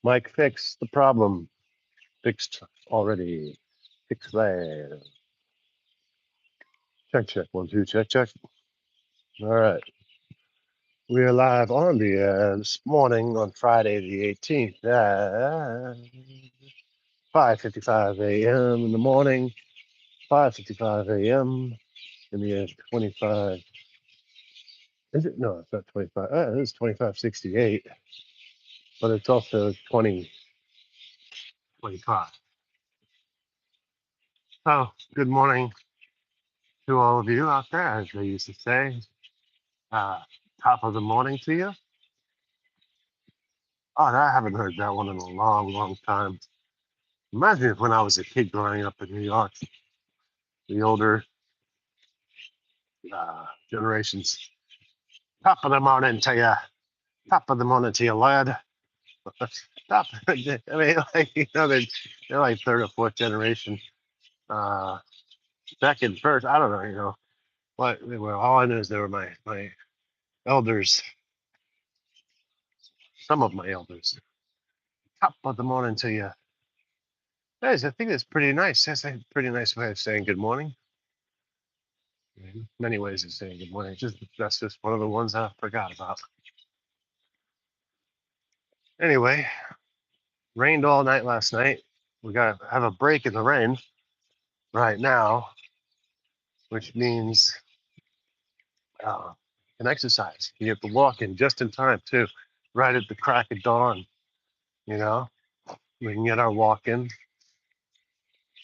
Mike fixed the problem. Fixed already. Fixed that. Check, check. 1, 2, check, check. All right. We are live on the air this morning on Friday the 18th at 5:55 a.m. in the morning. 5:55 a.m. in the year 25. Is it? No, it's not 25. It is 2568, but it's also 2025. So, good morning to all of you out there, as they used to say. Uh, Top of the morning to you. Oh, I haven't heard that one in a long, long time. Reminds me of when I was a kid growing up in New York. The older generations. Top of the morning to you. Top of the morning to you, lad. Top. I mean, like, they're like third or fourth generation. Uh, Second, first, I don't know. What they were. All I know is they were my elders. Some of my elders. Top of the morning to you. Guys, I think that's pretty nice. That's a pretty nice way of saying good morning. Many ways of saying good morning. That's just one of the ones I forgot about. Anyway, rained all night last night. We gotta have a break in the rain right now, which means an exercise. You have to walk in just in time too, right at the crack of dawn. You know, we can get our walk in,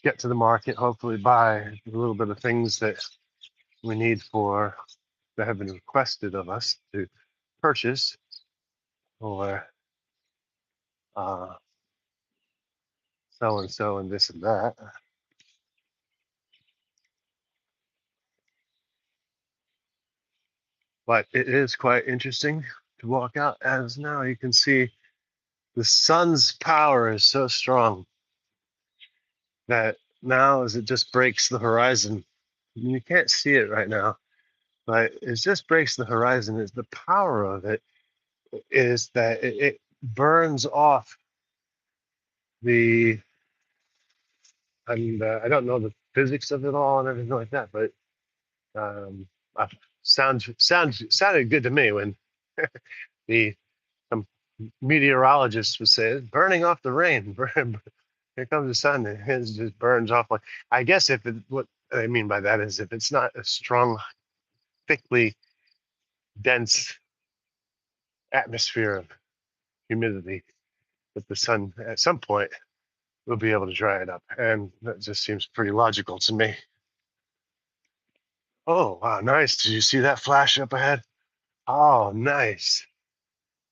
get to the market, hopefully buy a little bit of things that we need for that have been requested of us to purchase or uh, so and so and this and that. But it is quite interesting to walk out, as now you can see the sun's power is so strong that now as it just breaks the horizon, you can't see it right now, but it just breaks the horizon. Is the power of it is that it burns off the and I don't know the physics of it all and everything like that, but um, sounded good to me when the some meteorologists would say it's burning off the rain. Here comes the sun, and it just burns off. Like, I guess if it, what I mean by that is if it's not a strong, thickly dense atmosphere of humidity, that the sun at some point will be able to dry it up, and that just seems pretty logical to me. Oh wow, nice! Did you see that flash up ahead? Oh, nice.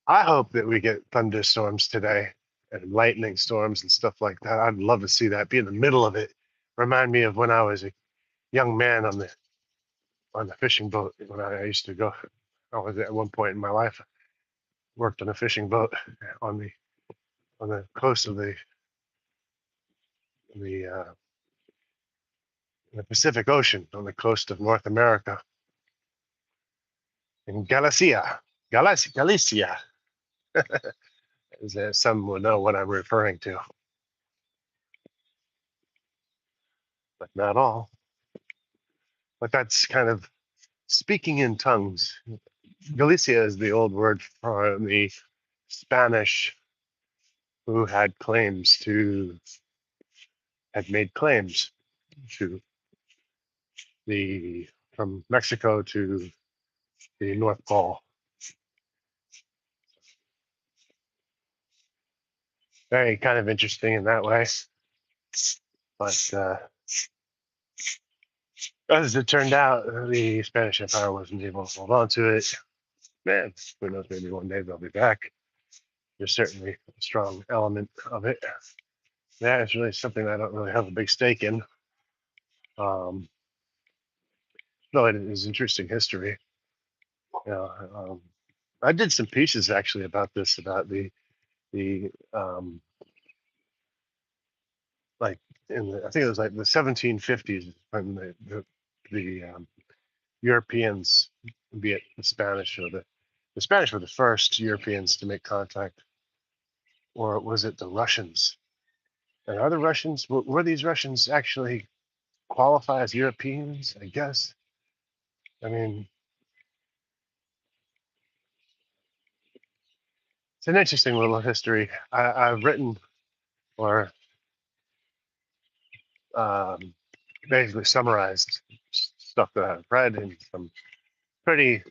I hope that we get thunderstorms today and lightning storms and stuff like that. I'd love to see that. Be in the middle of it. Remind me of when I was a young man on the fishing boat when I used to go. I was at one point in my life worked on a fishing boat on the coast of the the Pacific Ocean on the coast of North America in Galicia, as some will know what I'm referring to, but not all. But that's kind of speaking in tongues. Galicia is the old word for the Spanish who had made claims to the from Mexico to the North Pole. Very kind of interesting in that way. But as it turned out, the Spanish Empire wasn't able to hold on to it. Man, who knows, maybe one day they'll be back. There's certainly a strong element of it. That is really something I don't really have a big stake in. Um, no, it is interesting history. You know, I did some pieces actually about this, about the like I think it was like the 1750s when the Europeans, be it the Spanish or the Spanish were the first Europeans to make contact or was it the Russians? And are the Russians, were these Russians actually qualify as Europeans? I guess. I mean, it's an interesting little history. I've written or um, basically summarized stuff that I've read in some pretty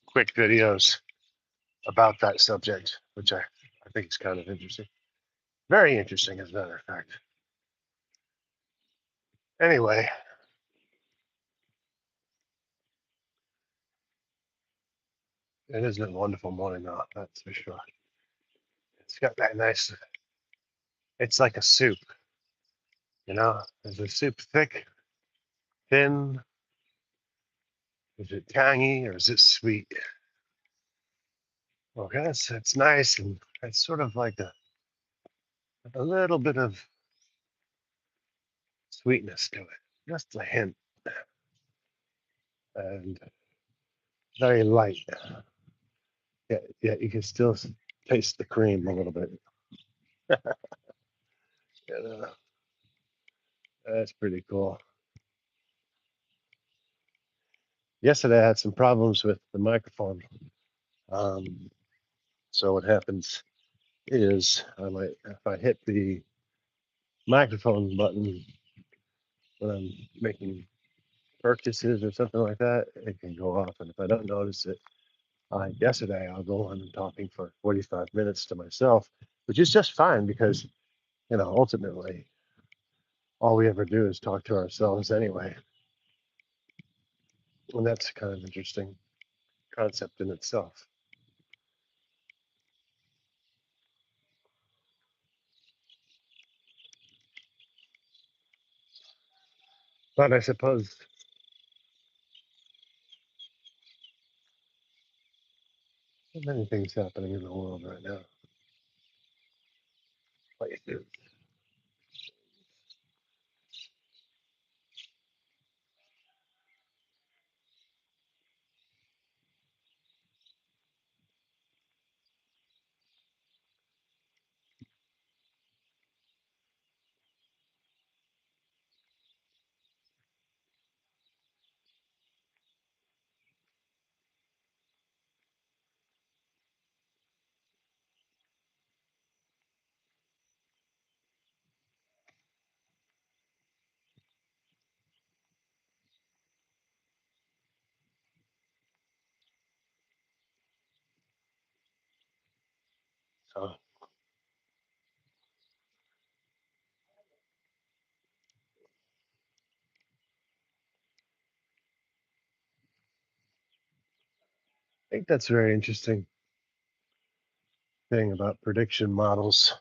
quick videos about that subject, which I think is kind of interesting. Very interesting, as a matter of fact. Anyway, it is a wonderful morning, though, that's for sure. It's got that nice, it's like a soup, you know? Is the soup thick, thin? Is it tangy or is it sweet? Okay, it's nice and it's sort of like a little bit of sweetness to it, just a hint, and very light. Yeah, you can still taste the cream a little bit. Yeah, that's pretty cool. Yesterday I had some problems with the microphone. Um, so what happens is if I hit the microphone button when I'm making purchases or something like that, it can go off. And if I don't notice it, yesterday I'll go on and talking for 45 minutes to myself, which is just fine because, ultimately all we ever do is talk to ourselves anyway. And that's kind of interesting concept in itself. But I suppose there's many things happening in the world right now. Places. So I think that's a very interesting thing about prediction models.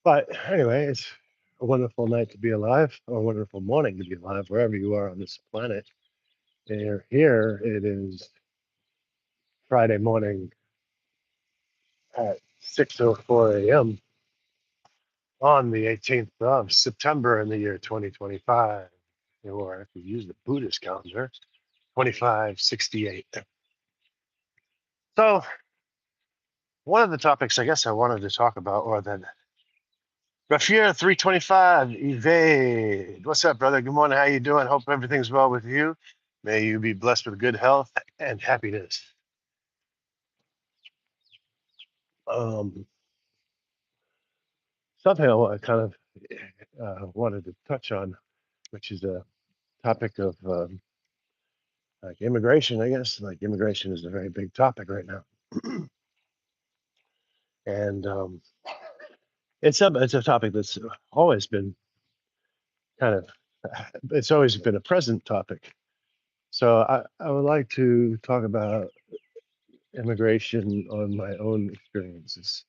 But anyway, it's a wonderful night to be alive, or a wonderful morning to be alive, wherever you are on this planet. And here it is Friday morning at 6:04 a.m. on the 18th of September in the year 2025, or if you use the Buddhist calendar, 2568. So one of the topics I guess I wanted to talk about, or that Rafir 325 evade. What's up, brother? Good morning. How you doing? Hope everything's well with you. May you be blessed with good health and happiness. Um, Something I kind of wanted to touch on, which is a topic of like immigration. I guess like immigration is a very big topic right now, and it's a topic that's always been kind of it's always been a present topic. So I would like to talk about immigration on my own experiences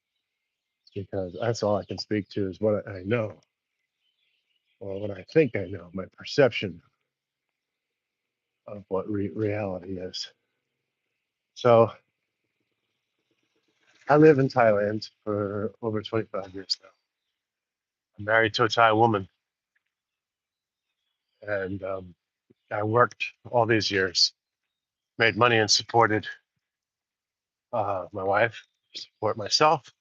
because that's all I can speak to is what I know or what I think I know, my perception of what reality is. So I live in Thailand for over 25 years now. I'm married to a Thai woman, and I worked all these years, made money, and supported my wife, support myself,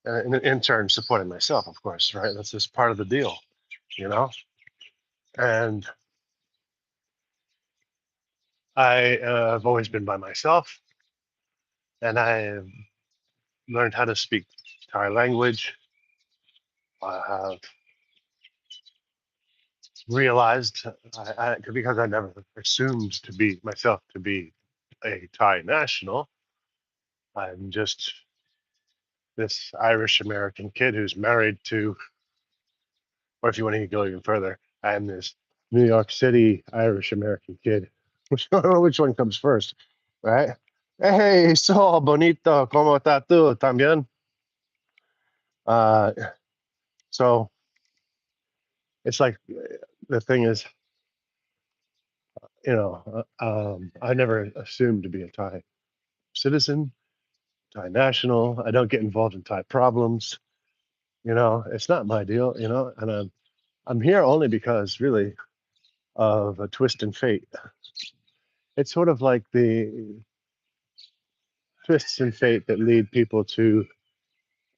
and in turn supporting myself, of course, right? That's just part of the deal, you know. And I have always been by myself, and I have learned how to speak Thai language. I have realized because I never assumed to be myself to be a Thai national. I'm just this Irish American kid who's married to, or if you want to go even further, I'm this New York City Irish American kid. Which I don't know which one comes first, right? Hey, so bonito, como está tú también? Uh, so it's like the thing is, I never assumed to be a Thai citizen, Thai national. I don't get involved in Thai problems. It's not my deal. And I'm here only because really of a twist in fate. It's sort of like the twists in fate that lead people to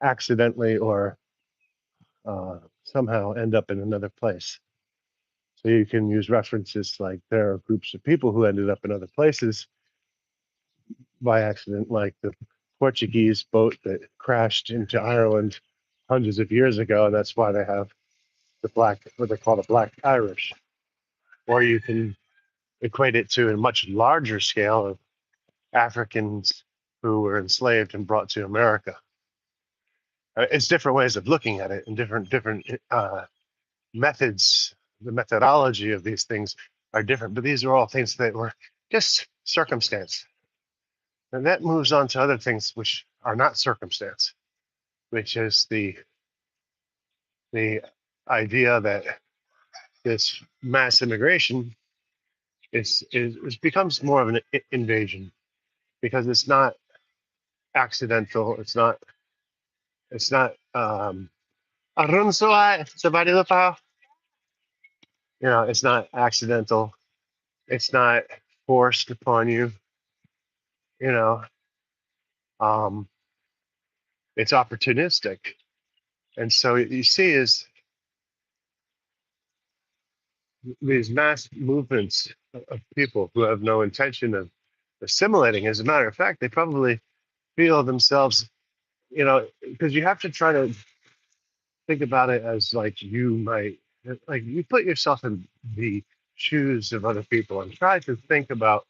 accidentally or somehow end up in another place. So you can use references like there are groups of people who ended up in other places by accident, like the Portuguese boat that crashed into Ireland hundreds of years ago. And that's why they have what they call the Black Irish. Or you can equate it to a much larger scale of Africans who were enslaved and brought to America. It's different ways of looking at it and different methods. The methodology of these things are different, but these are all things that were just circumstance. And that moves on to other things which are not circumstance, which is the idea that this mass immigration is becomes more of an invasion because it's not accidental. It's not it's not accidental. It's not forced upon you. You know, um, it's opportunistic. And so you see is these mass movements of people who have no intention of assimilating. As a matter of fact, they probably feel themselves, because you have to try to think about it as like like you put yourself in the shoes of other people and try to think about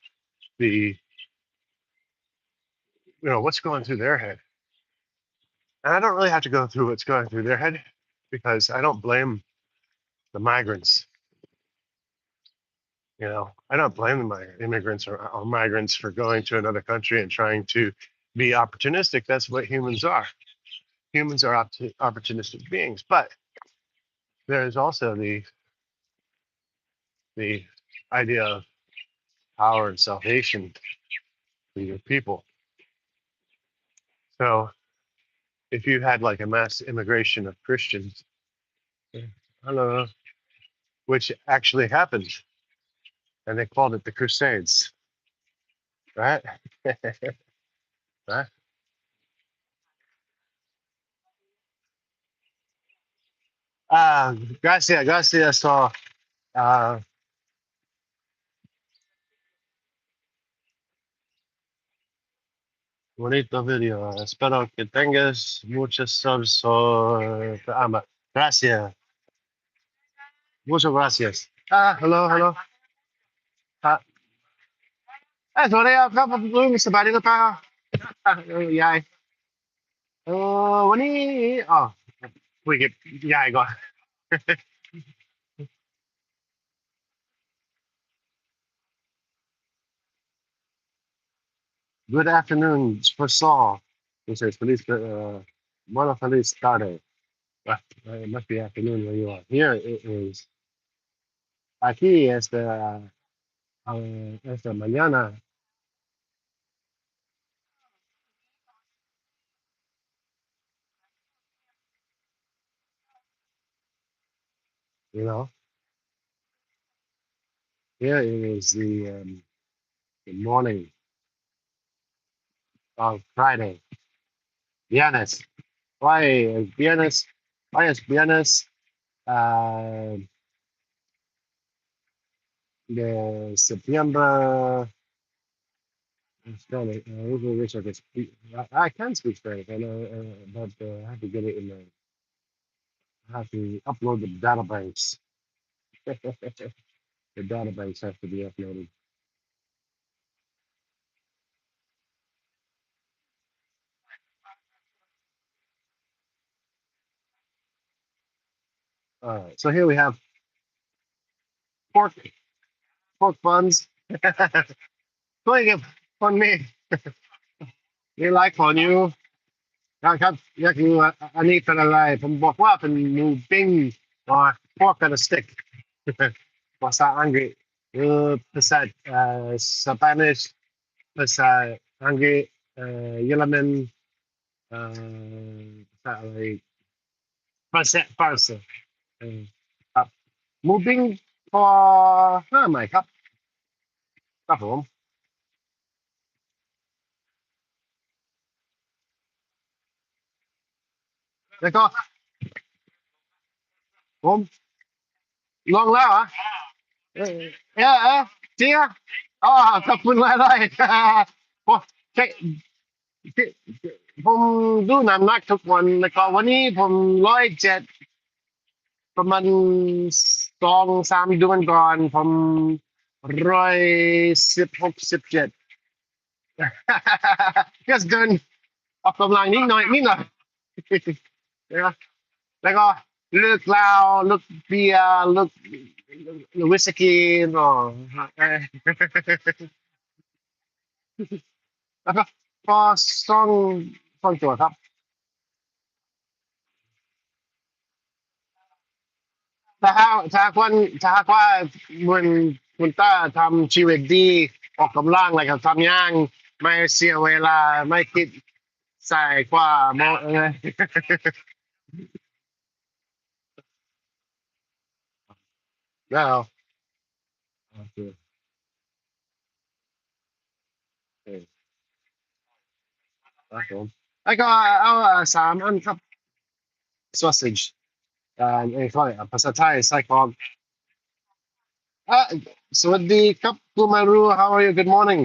the, what's going through their head. And I don't really have to go through what's going through their head because I don't blame the migrants. I don't blame the immigrants or migrants for going to another country and trying to be opportunistic. That's what humans are. Humans are opportunistic beings. But there is also the idea of power and salvation for your people. So if you had like a mass immigration of Christians, I don't know, which actually happened, and they called it the Crusades, right? Right? Gracias, gracias. So, uh, bonito video. Espero que tengas muchas subs. Gracias. Muchas gracias. Hello, hello. ครับสวัสดีครับลุงสบายดีหรือเปล่ายายวันนี้อ๋อคุยกับยายก่อน Good afternoon for Saul. He says, buona feliz tarde. Well, it must be afternoon where you are. Here it is. Aquí esta mañana, you know. Here it is the morning of Friday. Viernes. Hoy es viernes. Hoy es viernes uh, de septiembre. Spanish. I really wish I could speak. I can speak Spanish. I know, but I have to get it in the. I have to upload the database. The database has to be uploaded. All right. So here we have pork pork buns. ช่วยกับคนนี้นี่ไลฟ์ขอนิ้วนะครับอยากรู้ว่าอันนี้เป็นอะไรผมบอกว่าเป็นหมูปิ้ง or pork on a stick ภาษาอังกฤษภาษา Spanish ภาษาอังกฤษเยอรมันภาษาอะไรภาษา ครับ moving for 5 ใหม่ครับผมแล้วก็ผมลองแล้วเหรอเออจริงอ่ะอ๋อขอบคุณมากเลยผมเช็คผมดูน้ำหนักทุกวันแล้วก็วันนี้ผม 107ประมาณ2-3 เดือนก่อนผม 116-117 ก็เกินออกกำลังนิดหน่อยแล้วก็เลิกเหล้าเลิกเบียร์เลิกวิสกี้เนาะแล้วก็พอซ่องตัวครับถ้าควรถ้าควาเหมือนคุณต้าทำชีวิตดีออกกำลังอะไรกับทำย่างไม่เสียเวลาไม่คิดใส่กว่าโมแล้วโอเคครับผมแล้วก็เอา3 อันครับ sausage ภาษาไทยไส้กรอกสวัสดีครับคุณมารู how are you good morning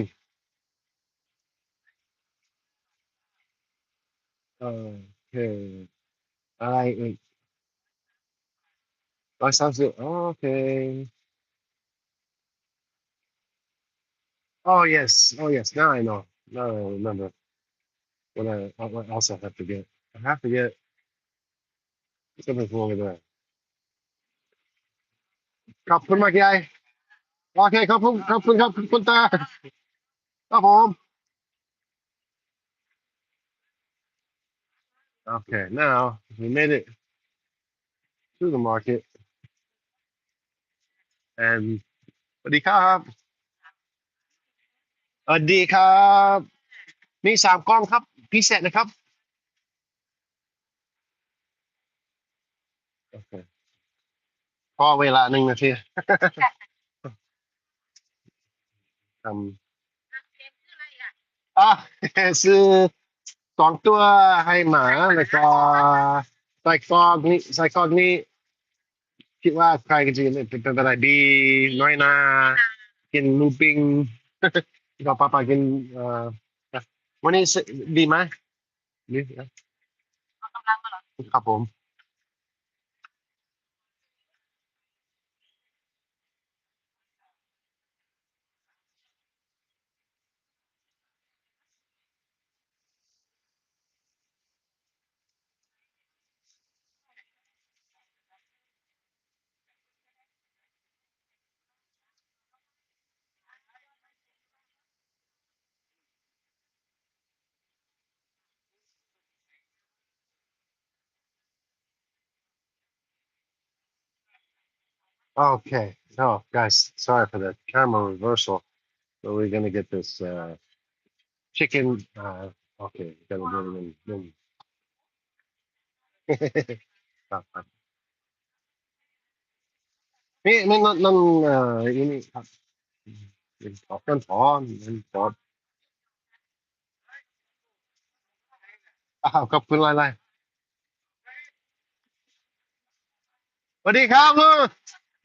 โอเคอะไรอีก130oh yes oh yes now I know now I remember what else I have to get I have to get something over there ขอบคุณมากยายโอเคขอบคุณครับคุณตาครับผม okay now we made it to the market and สวัสดีครับมี3 กล้องครับพิเศษนะครับโอเคพอเวลา1 นาทีทำอ่ะซื้อ2 ตัวให้หมาแล้วก็ไส้กรอกนี่ไส้กรอกนี่คิดว่าใครจะกินเป็นอะไรดีน้อยนากินหมูปิ้งก็ป้ากินวันนี้ดีไหมนี่ครับผม Okay. Oh, guys, sorry for the camera reversal. But we're gonna get this chicken. Okay, gotta do it in. Me, me, not, not, ini. ขอเพื่อนขอขออ้าวขอบคุณอะไรสวัสดีครับลุง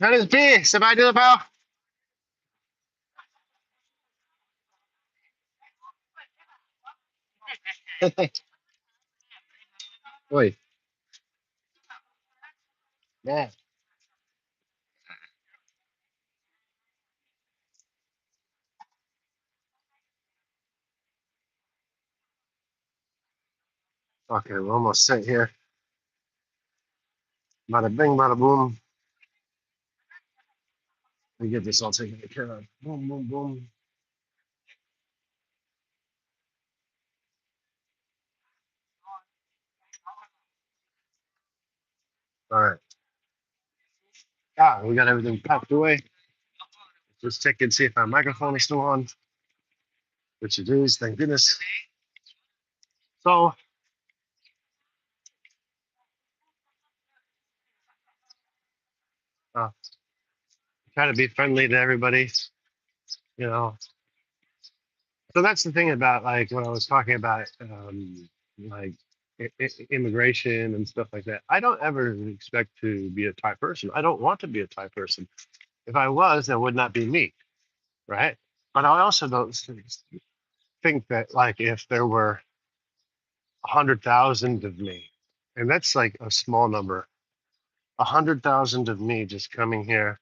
นั่นคือพี่สบายดีหรือเปล่าโอ้ยแม่Okay, we're almost set here. Bada bing, bada boom. We get this all taken care of. Boom, boom, boom. All right. Ah, we got everything packed away. Just check and see if our microphone is still on, which it is, thank goodness. So, uh, try to be friendly to everybody, you know. So that's the thing about like when I was talking about like immigration and stuff like that. I don't ever expect to be a Thai person. I don't want to be a Thai person. If I was, that would not be me, right? But I also don't think that like if there were 100,000 of me, and that's like a small number, 100,000 of me just coming here,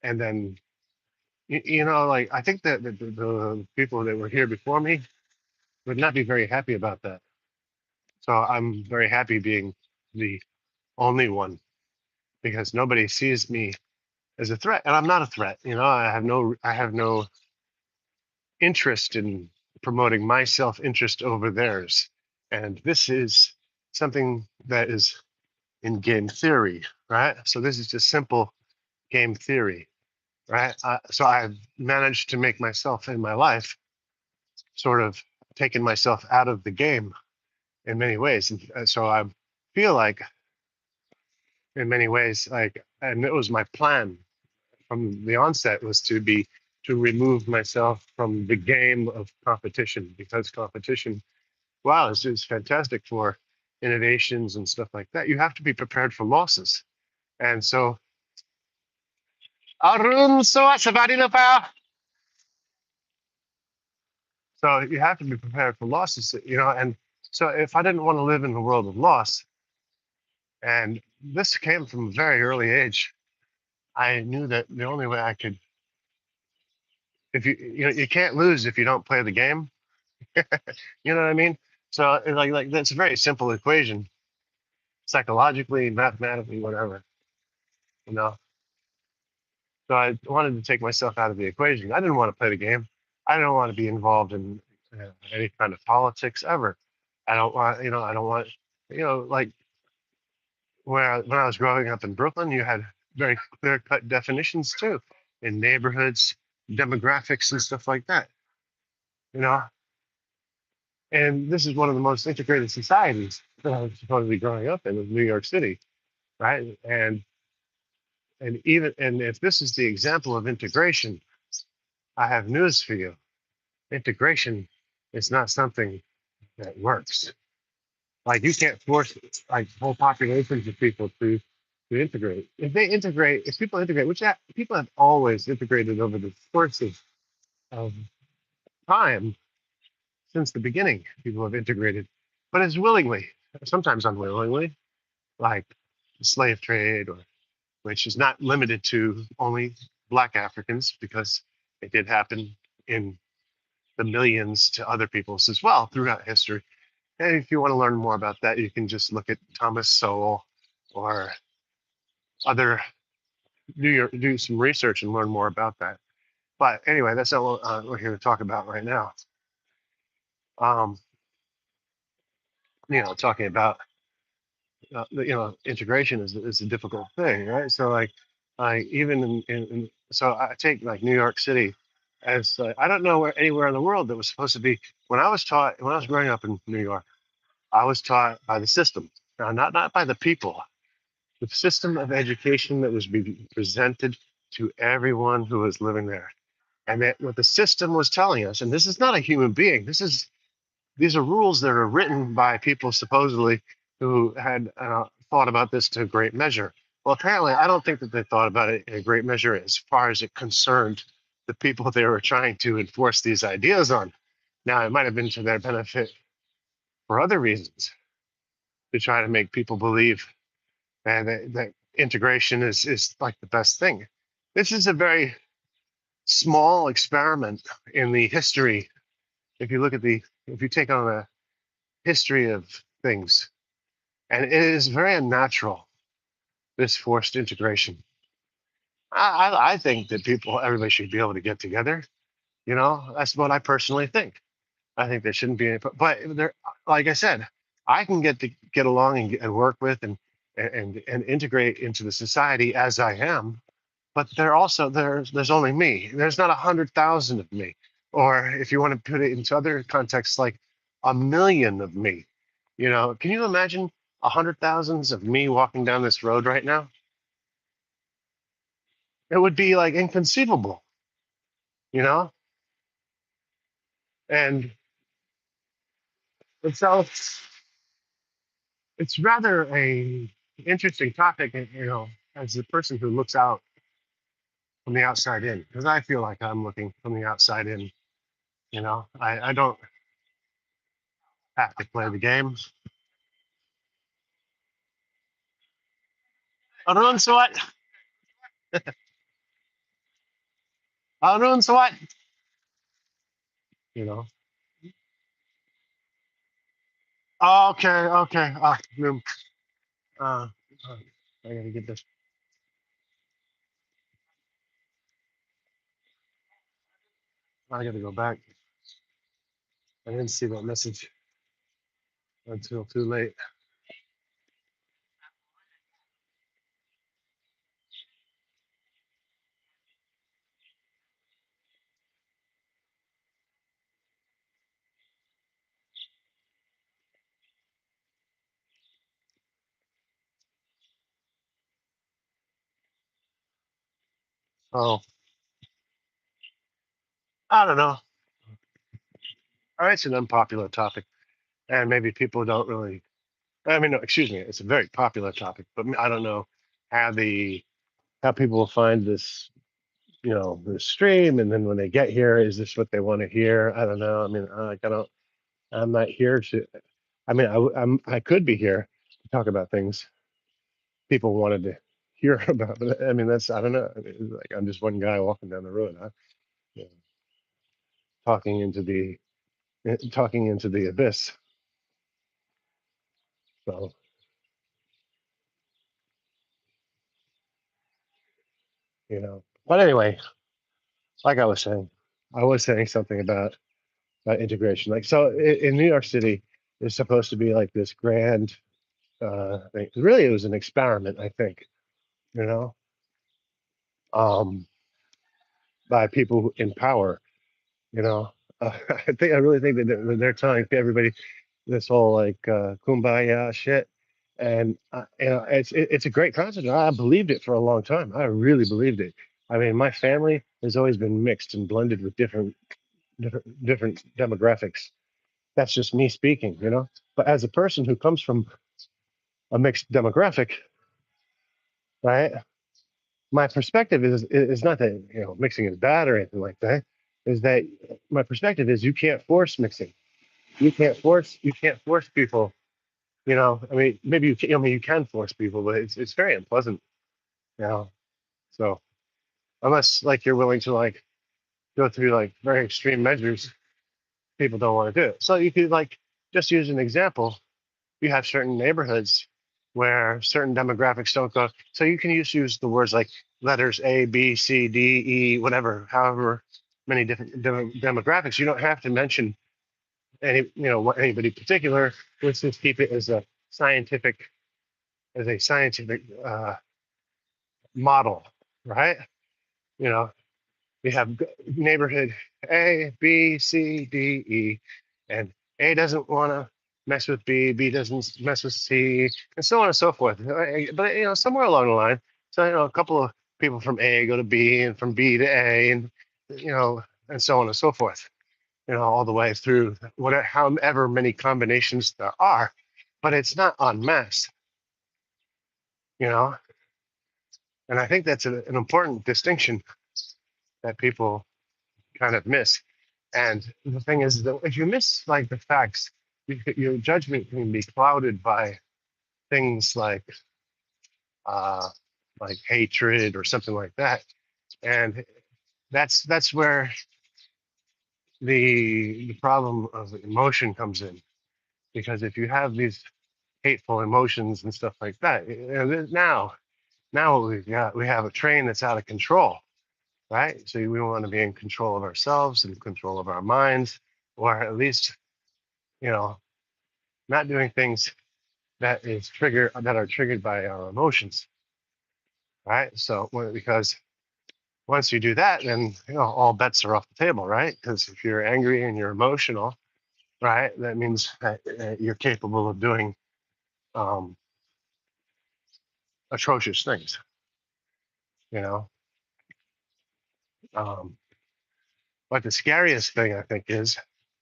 and then like I think that the people that were here before me would not be very happy about that. So I'm very happy being the only one because nobody sees me as a threat, and I'm not a threat. I have no interest in promoting my self interest over theirs, and this is something that is in game theory, right? So this is just simple game theory, right? So I've managed to make myself in my life sort of taken myself out of the game in many ways, and so I feel like in many ways like, and it was my plan from the onset was to remove myself from the game of competition because competition, wow, is fantastic for innovations and stuff like that. You have to be prepared for losses, and so Arun Sawasabadi. So you have to be prepared for losses, and so if I didn't want to live in the world of loss, and this came from a very early age, I knew that the only way I could, if you can't lose if you don't play the game. You know what I mean? So like that's a very simple equation, psychologically, mathematically, whatever. You know. So I wanted to take myself out of the equation. I didn't want to play the game. I don't want to be involved in any kind of politics ever. I don't want, I don't want, like when I was growing up in Brooklyn, you had very clear cut definitions too in neighborhoods, demographics, and stuff like that. You know, and this is one of the most integrated societies that I was supposedly growing up in, was New York City, right? And if this is the example of integration, I have news for you. Integration is not something that works. Like you can't force like whole populations of people to integrate. If people integrate, people have always integrated over the course of time since the beginning. People have integrated, but it's willingly, sometimes unwillingly, like the slave trade, or which is not limited to only Black Africans, because it did happen in the millions to other peoples as well throughout history. And if you want to learn more about that, you can just look at Thomas Sowell or other do some research and learn more about that. But anyway, that's not what we're here to talk about right now. Um, talking about integration is a difficult thing, right? So like even so I take like New York City as I don't know where anywhere in the world that was supposed to be. When I was growing up in New York, I was taught by the system, now not by the people. The system of education that was being presented to everyone who was living there, And that what the system was telling us, and this is not a human being, these are rules that are written by people supposedly who had thought about this to a great measure. Well, apparently, I don't think that they thought about it in a great measure as far as it concerned the people they were trying to enforce these ideas on. Now, it might have been to their benefit for other reasons to try to make people believe that integration is like the best thing. This is a very small experiment in the history. If you look at if you take on a history of things, and it is very unnatural, this forced integration. I think that everybody should be able to get together. That's what I personally think. I think there shouldn't be any, but there, like I said, I can get along and work with and integrate into the society as I am. But there's only me. There's not 100,000 of me, or if you want to put it into other contexts, like a million of me. Can you imagine 100,000s of me walking down this road right now? It would be like inconceivable, you know. And so it's rather a interesting topic, as the person who looks out from the outside in, because I feel like I'm looking from the outside in. I don't have to play the game. Arun Swat, Arun Swat. You know. Oh, okay, okay. Uh, I gotta get this. I gotta go back. I didn't see that message until too late. Oh, I don't know. All right, it's an unpopular topic, and maybe people don't really. I mean, no, excuse me. It's a very popular topic, but I don't know how how people will find this, the stream, and then when they get here, is this what they want to hear? I don't know. I mean, like, I don't. I'm not here to. I mean, I could be here to talk about things people wanted to hear about. But I mean, I don't know. I mean, it's like I'm just one guy walking down the road, you know, talking into the abyss. So, But anyway, like I was saying something about integration. Like, so in New York City, it's supposed to be like this grand thing. Really, it was an experiment, I think. You know, um, by people in power. You know, I really think that they're telling everybody this whole like kumbaya shit, and it's a great concept. I believed it for a long time. I really believed it. I mean, my family has always been mixed and blended with different demographics. That's just me speaking. But as a person who comes from a mixed demographic, right? My perspective is not that mixing is bad or anything like that. Is that my perspective is you can't force mixing. You can't force people. I mean, maybe you can, I mean you can force people, but it's very unpleasant. You know, so unless like you're willing to like go through like very extreme measures, people don't want to do it. So you could like just use an example. You have certain neighborhoods where certain demographics don't go. So you can use the words like letters A, B, C, D, E, whatever, however many different demographics. You don't have to mention anybody particular. Let's just keep it as a scientific model, right? You know, we have neighborhood A, B, C, D, E, and A doesn't want to mess with B, B doesn't mess with C, and so on and so forth. But somewhere along the line, so a couple of people from A go to B, and from B to A, and and so on and so forth, all the way through whatever, however many combinations there are, but it's not en masse, you know. And I think that's an important distinction that people kind of miss. And the thing is that if you miss like the facts, your judgment can be clouded by things uh, like hatred or something like that. And that's where the problem of emotion comes in, because if you have these hateful emotions and stuff like that, now we have a train that's out of control, right? So we want to be in control of ourselves and control of our minds, or at least you know not doing things that are triggered by our emotions, right? So because once you do that, then all bets are off the table, right? Because if you're angry and you're emotional, right, that means that you're capable of doing um, atrocious things, you know. Um, but the scariest thing I think is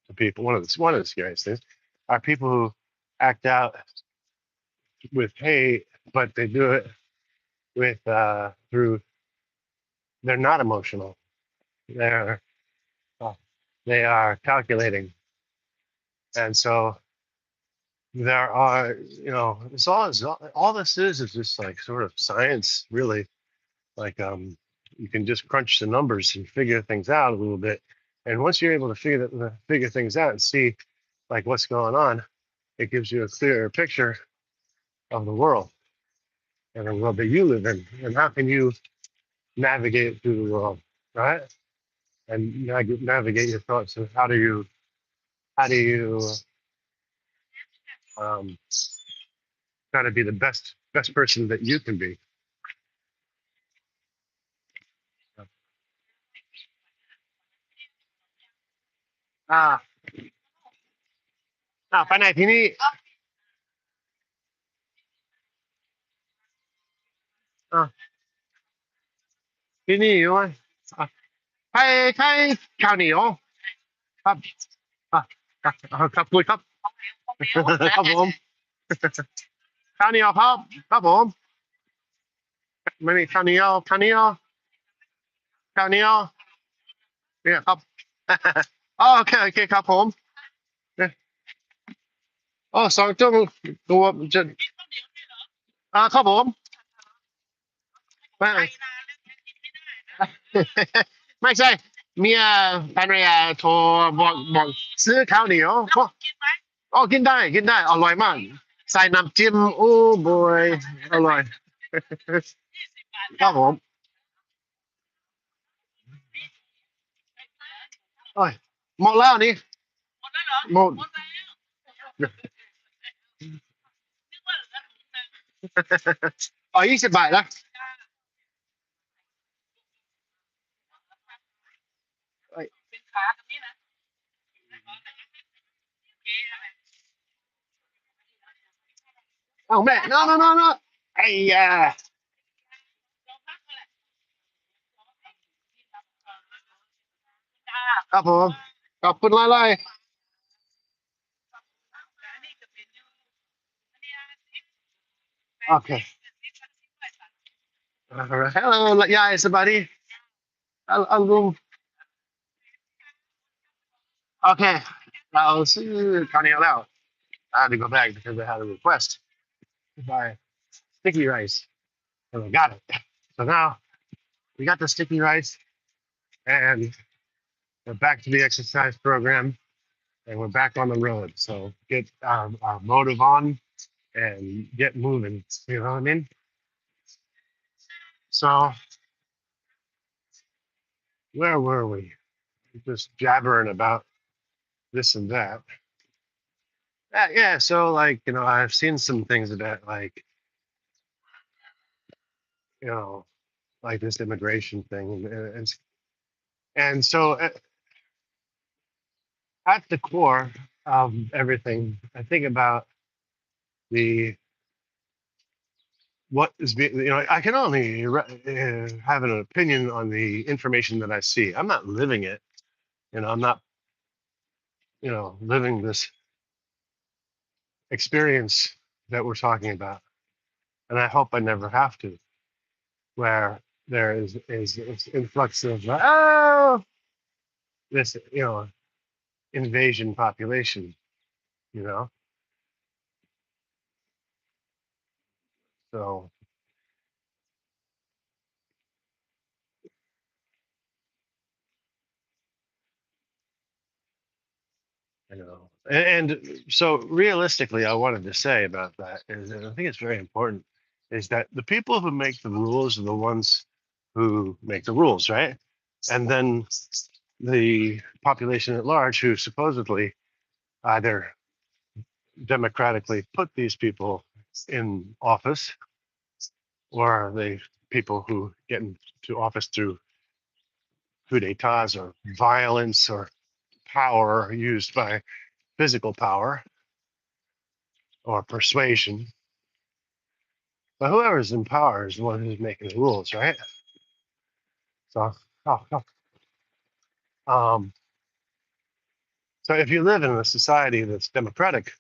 to people. One of the scariest things are people who act out with hate, but they do it with through. They're not emotional. They're uh, they are calculating, and so there are all this is just like sort of science, really. Like you can just crunch the numbers and figure things out a little bit, and once you're able to figure things out and see like what's going on, it gives you a clearer picture of the world and the world that you live in, and how can you navigate through the world, right? And navigate your thoughts. And how do you um, try to be the best person that you can be?อ่าไปไหนที่นี่อ่าที่นี่ด้วยอ่าใครข้าวเหนียวครับอ่าครับพูดครับครับผมข้าวเหนียวครับครับผมไม่มีข้าวเหนียวข้าวเหนียวเนี่ยครับอ๋อโอเคครับผมเนี่ยอ๋อ2 ชั่วโมงตัวจะครับผมไม่ ไม่ใช่เมียภรรยาโทรบอกซื้อข้าวเหนียวบอกอ๋อกินได้อร่อยมากใส่น้ำจิ้มโอ้บอยอร่อยครับผมโอ้ยหมดแล้วนี่หมดอ๋อ20 บาทแล้วเอ้ยเอาแม่ no ไอ้ยาครับผมขอบคุณหลายๆโอเค hello ยายสบายดีลุงโอเคเราซื้อข้าวเหนียวแล้ว I had to go back because I had a request to buy sticky rice, and I got it. So now we got the sticky rice, and we're back to the exercise program, and we're back on the road. So get our motive on and get moving. You know what I mean? So where were we? Just jabbering about this and that. Yeah. So like I've seen some things about like you know like this immigration thing, and so at the core of everything, I think about the what is being, I can only have an opinion on the information that I see. I'm not living it. I'm not, living this experience that we're talking about. And I hope I never have to, where there is this influx of, this, invasion population, you know? So, and so realistically, I wanted to say about that is, and I think it's very important, is that the people who make the rules are the ones who make the rules, right? And then the population at large, who supposedly either democratically put these people in office, or are they people who get into office through coup d'etats or violence or power used by physical power or persuasion. But whoever's in power is the one who's making the rules, right? So, oh, um, so if you live in a society that's democratic,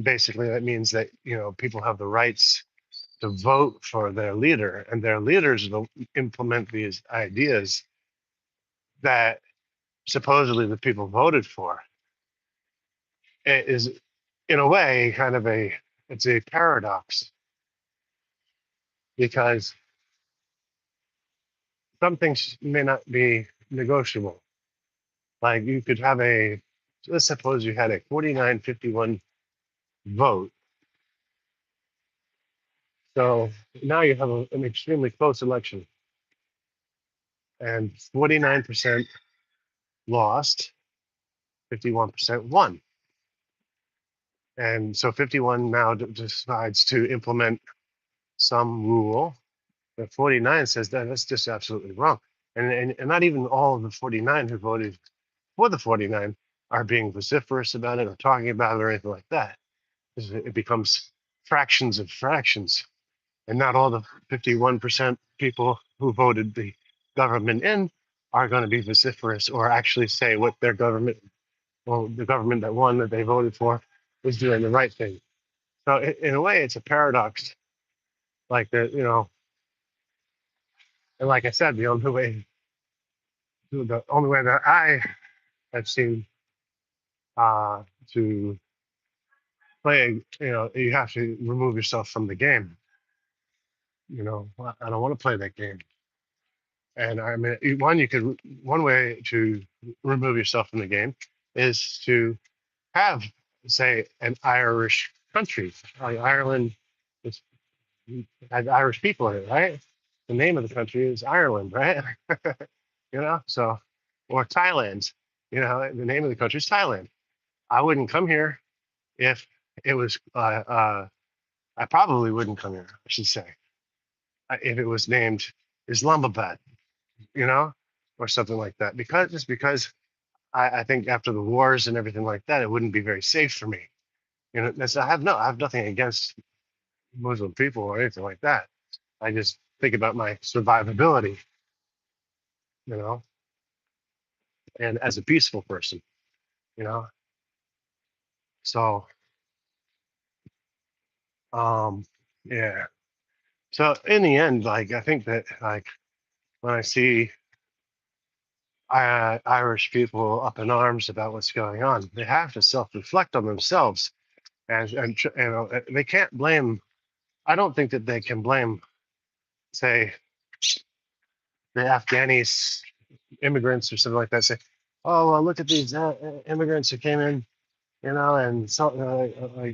basically that means that people have the rights to vote for their leader, and their leaders will implement these ideas that supposedly the people voted for. It is, in a way, kind of it's a paradox, because some things may not be negotiable. Like you could have let's suppose you had a 49-51 vote. So now you have an extremely close election, and 49% lost, 51% won. And so 51 now decides to implement some rule that 49 says that that's just absolutely wrong. And not even all of the 49 who voted for the 49 are being vociferous about it or talking about it or anything like that. It becomes fractions of fractions. And not all the 51% people who voted the government in are going to be vociferous or actually say what their government, well, the government that won that they voted for, is doing the right thing. So in a way, it's a paradox. Like and like I said, the only way that I have seen uh, to play, you have to remove yourself from the game. I don't want to play that game. And I mean, one way to remove yourself from the game is to have, say, an Irish country. Like Ireland, it's has Irish people in it, right? The name of the country is Ireland, right? So, or Thailand. The name of the country is Thailand. I wouldn't come here if it was. I probably wouldn't come here, I should say, if it was named Islamabad, you know, or something like that. Because I think after the wars and everything like that, it wouldn't be very safe for me. I have nothing against Muslim people or anything like that. I just think about my survivability, you know, and as a peaceful person, you know. So, um, yeah. So in the end, like I think that like when I see Irish people up in arms about what's going on, they have to self-reflect on themselves, and they can't blame. I don't think that they can blame, say, the Afghanis immigrants or something like that. Say, oh well, look at these immigrants who came in, and so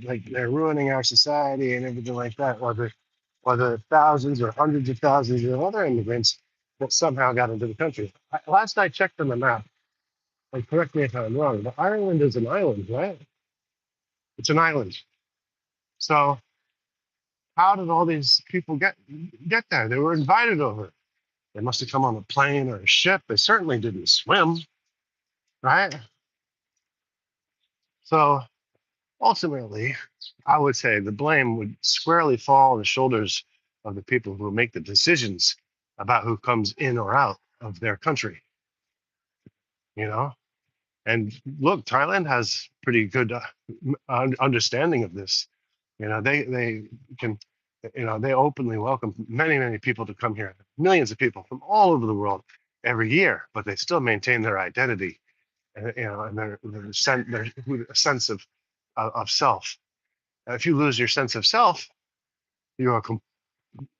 like they're ruining our society and everything like that. Or the thousands or hundreds of thousands of other immigrants that somehow got into the country. Last I checked on the map, like correct me if I'm wrong, but Ireland is an island, right? It's an island. So how did all these people get there? They were invited over. They must have come on a plane or a ship. They certainly didn't swim, right? So ultimately, I would say the blame would squarely fall on the shoulders of the people who make the decisions about who comes in or out of their country, you know? And look, Thailand has pretty good understanding of this. They can, they openly welcome many people to come here, millions of people from all over the world every year, but they still maintain their identity, and and their sense of self. If you lose your sense of self, you are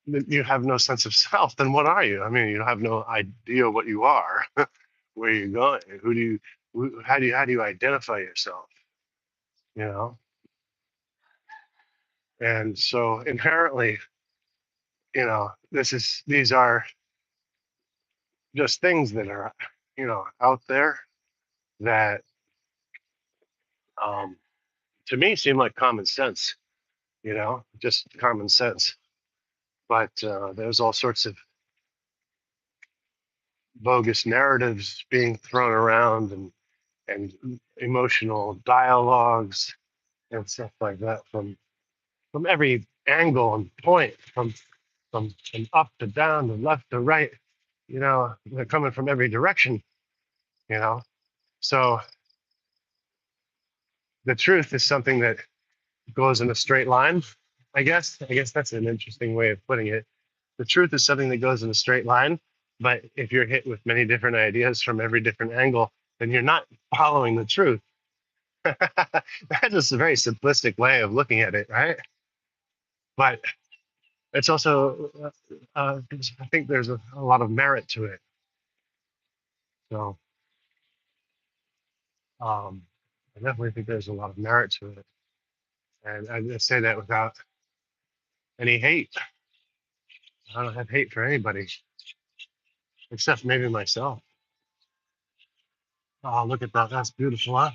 you have no sense of self. Then what are you? I mean, you have no idea what you are. Where you're going? Who do you? How do you identify yourself? You know, and so inherently, these are just things that are, out there that, um, to me seem like common sense. Just common sense. But there's all sorts of bogus narratives being thrown around, and emotional dialogues and stuff like that from every angle and point, from up to down to left to right. They're coming from every direction. You know, so the truth is something that goes in a straight line. I guess that's an interesting way of putting it. The truth is something that goes in a straight line, but if you're hit with many different ideas from every different angle, then you're not following the truth. That's just a very simplistic way of looking at it, right? But it's also, I think there's a lot of merit to it. So um, I definitely think there's a lot of merit to it. And I say that without any hate. I don't have hate for anybody except maybe myself. Oh, look at that. That's beautiful, huh?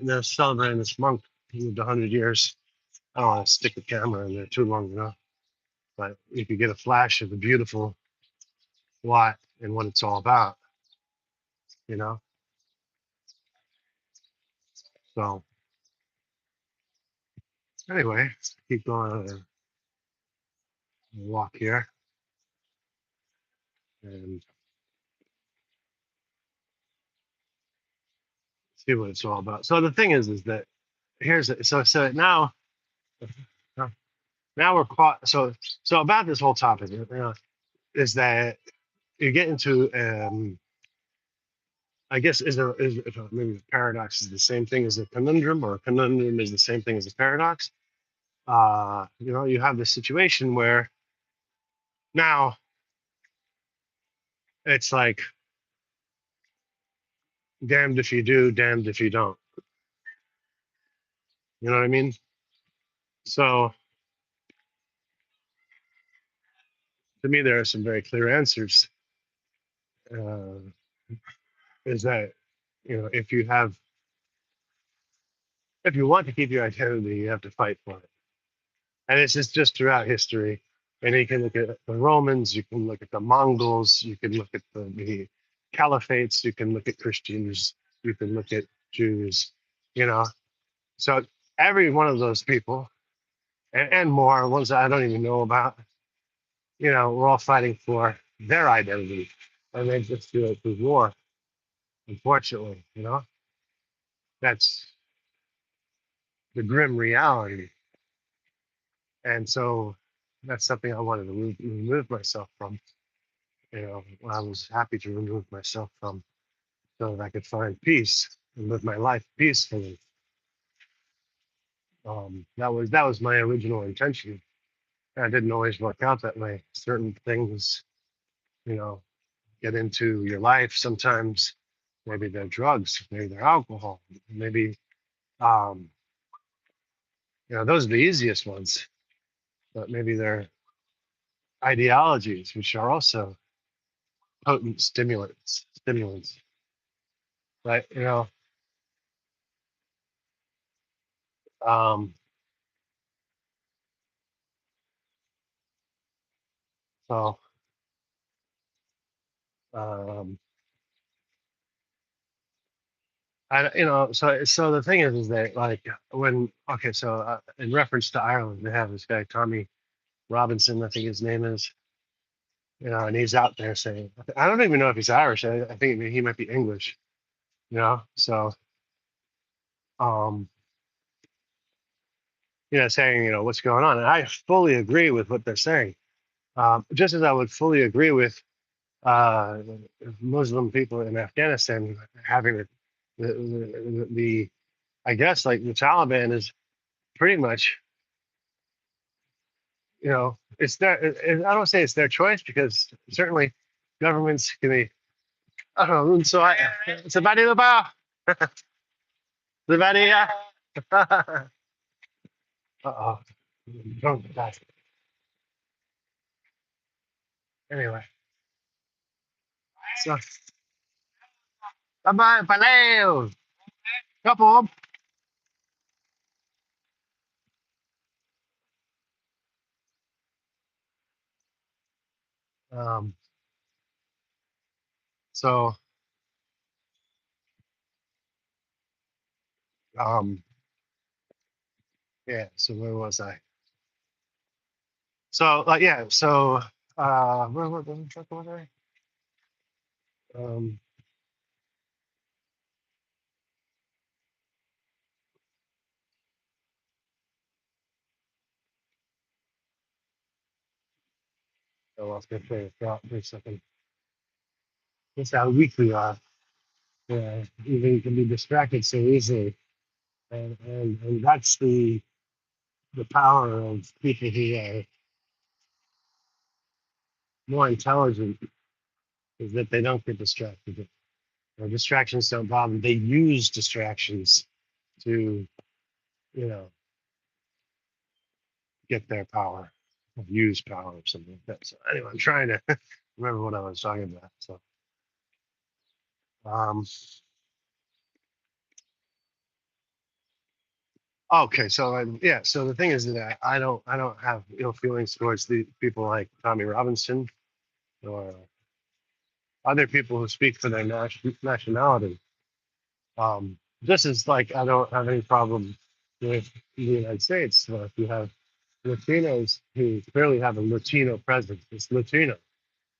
They're celebrating this monk who lived 100 years. I don't want to stick the camera in there too long, but you could get a flash of the beautiful lot and what it's all about, you know? So, anyway, keep going on a walk here and see what it's all about. So, the thing is that so now, now we're caught. So about this whole topic, is that you get into, I guess, maybe a paradox is the same thing as a conundrum, or a conundrum is the same thing as a paradox. You have this situation where now it's like damned if you do, damned if you don't. You know what I mean? So to me, there are some very clear answers. Uh, is that if you want to keep your identity, you have to fight for it, and it's just throughout history. And you can look at the Romans, you can look at the Mongols, you can look at the caliphates, you can look at Christians, you can look at Jews, you know. So every one of those people, and more ones that I don't even know about, we're all fighting for their identity, and they just do it through war. Unfortunately, that's the grim reality. And so that's something I wanted to remove myself from. I was happy to remove myself from so that I could find peace and live my life peacefully. That was my original intention. And it didn't always work out that way. Certain things, you know, get into your life. Sometimes maybe they're drugs, maybe they're alcohol, maybe um, those are the easiest ones. But maybe they're ideologies, which are also potent stimulants, right? Um, so um, So the thing is that like when okay, so in reference to Ireland, they have this guy Tommy Robinson, I think his name is, and he's out there saying, I don't even know if he's Irish. I think he might be English, So, um, saying, what's going on, and I fully agree with what they're saying. Just as I would fully agree with uh, Muslim people in Afghanistan having the I guess like the Taliban is pretty much, it's I don't say it's their choice because certainly governments can be. I don't know. So somebody about somebody. Uh-oh. Don't die. Anyway, so bye bye, couple. Um, so um, yeah. So where was I? So yeah. So where the fuck was I? Um, I lost my train of thought for a second. That's how weak we are. Yeah, even can be distracted so easily, and that's the power of people who are more intelligent is that they don't get distracted. Or distractions don't bother them. They use distractions to, you know, get their power, or use power, or something like that. So anyway, I'm trying to remember what I was talking about. So, um, okay, so yeah, so the thing is that I don't have ill feelings towards the people like Tommy Robinson or other people who speak for their nationality. Just as like I don't have any problem with the United States. So if you have Latinos who clearly have a Latino presence, it's Latino,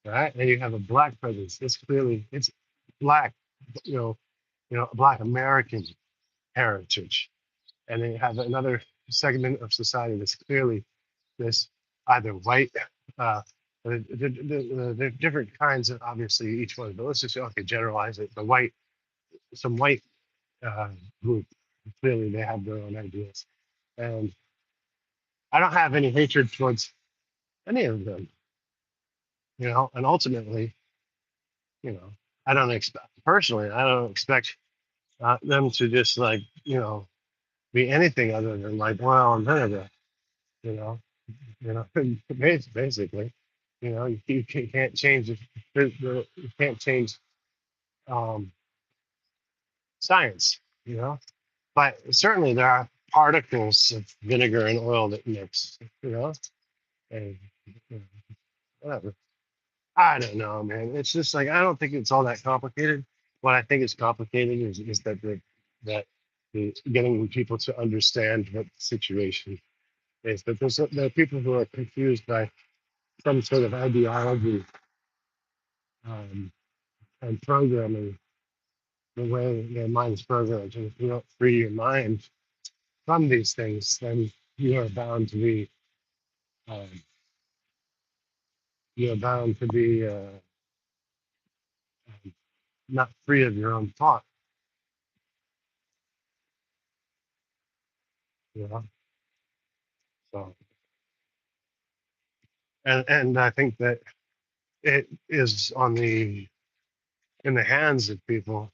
right? And you have a black presence, it's black, you know, black American heritage. And then you have another segment of society that's clearly this either white, uh, there are different kinds of obviously each one, but let's just okay generalize it. Some white uh, group. Clearly, they have their own ideas, and I don't have any hatred towards any of them. And ultimately, you know, I don't expect personally. I don't expect them to just like be anything other than like well and vinegar. You know, basically, you can't change it. You can't change um, science. But certainly there are particles of vinegar and oil that mix. And whatever. I don't know, man. It's just like I don't think it's all that complicated. What I think is complicated is that the getting people to understand what the situation is. But there are people who are confused by some sort of ideology and programming the way their mind's programmed. And if you don't free your mind from these things, then you are bound to be um, you're bound to be not free of your own thought. You know, so and I think that it is in the hands of people,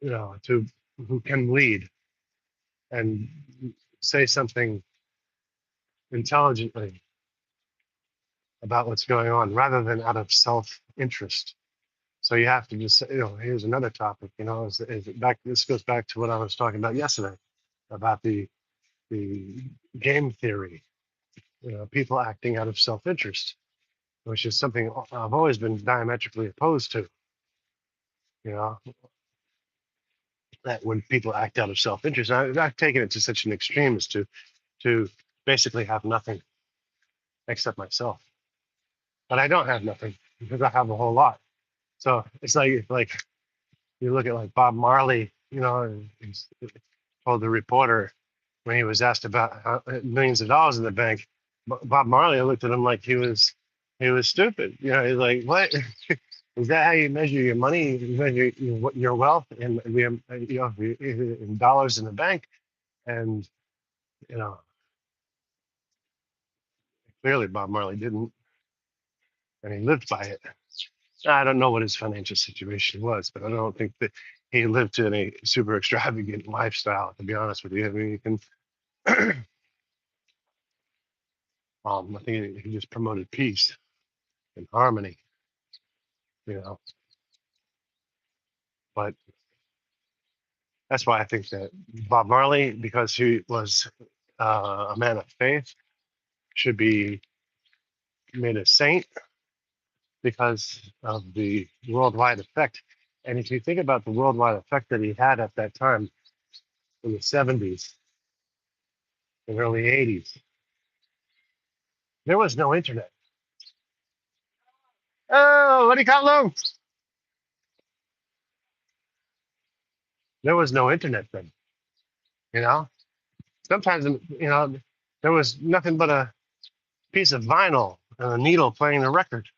to who can lead and say something intelligently about what's going on rather than out of self-interest. So you have to just, here's another topic, is it back, this goes back to what I was talking about yesterday about the game theory, people acting out of self-interest, which is something I've always been diametrically opposed to, you know. that when people act out of self-interest, I've taken it to such an extreme as to basically have nothing except myself. But I don't have nothing because I have a whole lot. So it's like you look at like Bob Marley, and he's told the reporter when he was asked about millions of dollars in the bank, Bob Marley looked at him like he was stupid. He's like, what? Is that how you measure your money? You measure your wealth in in dollars in the bank? And you know, clearly Bob Marley didn't, and he lived by it. I don't know what his financial situation was, but I don't think that he lived in a super extravagant lifestyle. To be honest with you, I mean, you can. I think he just promoted peace and harmony. You know, but that's why I think that Bob Marley, because he was a man of faith, should be made a saint because of the worldwide effect. And if you think about the worldwide effect that he had at that time in the 70s and early 80s, there was no internet. Oh, what do you call them? There was no internet then. You know, sometimes there was nothing but a piece of vinyl and a needle playing the record.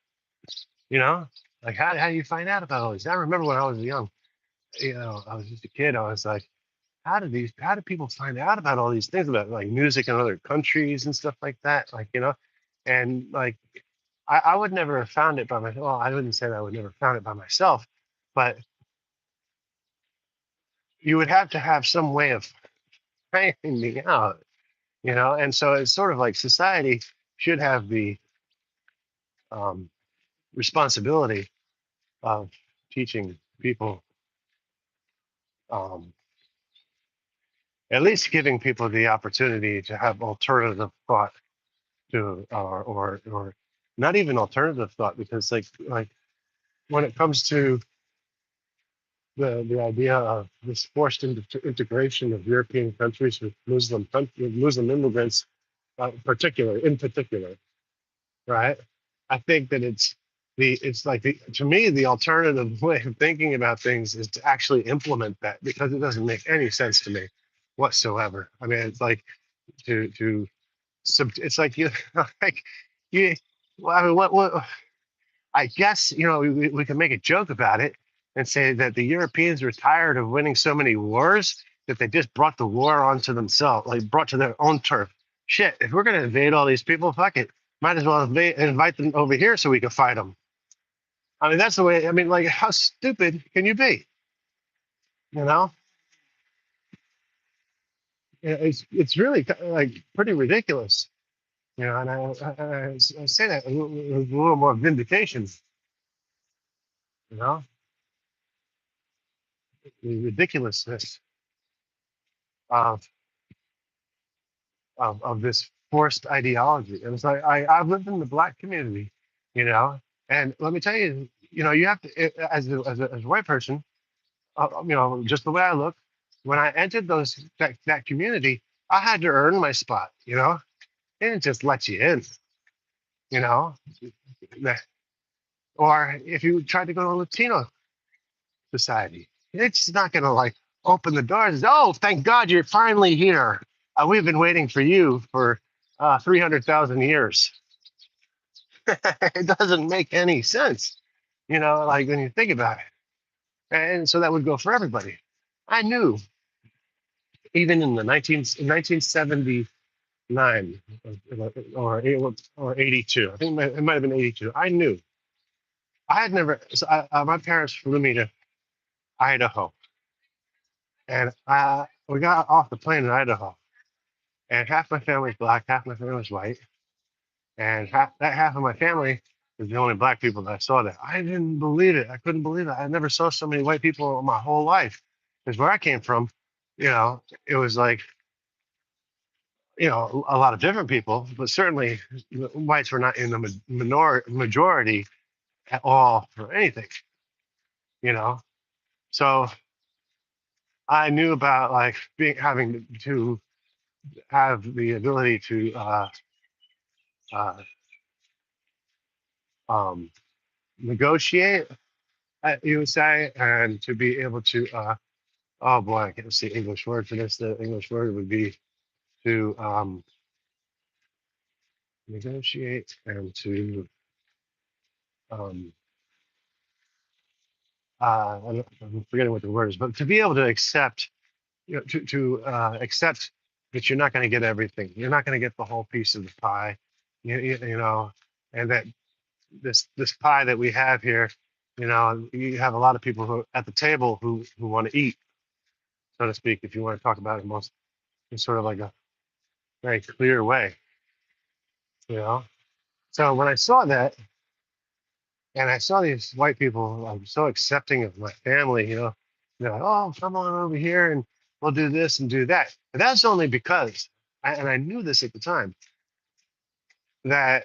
You know, like how do you find out about all these? I remember when I was young. I was just a kid. I was like, how do people find out about all these things about like music in other countries and stuff like that? And like I would never have found it by myself. Well, I wouldn't say that I would never found it by myself, but you would have to have some way of finding out, And so it's sort of like society should have the um, responsibility of teaching people, um, at least giving people the opportunity to have alternative thought to, or not even alternative thought, because like when it comes to the idea of this forced integration of European countries with Muslim immigrants, in particular, right? I think that it's like to me the alternative way of thinking about things is to actually implement that, because it doesn't make any sense to me whatsoever. I mean, it's like to it's like you like you. Well, I mean, what I guess we can make a joke about it and say that the Europeans were tired of winning so many wars that they just brought the war onto themselves, like brought to their own turf. Shit, if we're gonna invade all these people, fuck it, might as well invite them over here so we can fight them. I mean, that's the way. I mean, like, how stupid can you be? You know, it's really like pretty ridiculous. And I say that with a little more vindication. You know, the ridiculousness of of this forced ideology. And it's like I've lived in the black community, you know, and let me tell you, you have to as a white person, just the way I look, when I entered that community, I had to earn my spot. They didn't just let you in, you know. Or if you tried to go to a Latino society, it's not going to like open the doors. Oh, thank God you're finally here. We've been waiting for you for 300,000 years. It doesn't make any sense, like when you think about it. And so that would go for everybody. I knew even in the 1979 or 82, I think it might have been 82. I knew I had never, so my parents flew me to Idaho, and we got off the plane in Idaho, and half my family's black, half my family's white, and half of my family is the only black people that I saw there. I didn't believe it. I couldn't believe it. I never saw so many white people in my whole life. Because where I came from, it was like, a lot of different people, but certainly the whites were not in the majority at all for anything, you know. So I knew about like being having to have the ability to uh, um, negotiate, you would say, and to be able to oh boy, I can't see English word for this. The English word would be to negotiate and to um, I'm forgetting what the word is, but to be able to accept, to accept that you're not going to get everything. You're not going to get the whole piece of the pie, you know, and that this pie that we have here, you have a lot of people who at the table who want to eat, so to speak, if you want to talk about it most in sort of like a very clear way, you know. So when I saw that, and I saw these white people so accepting of my family, they're like, oh, come on over here and we'll do this and do that. But that's only because, and I knew this at the time, that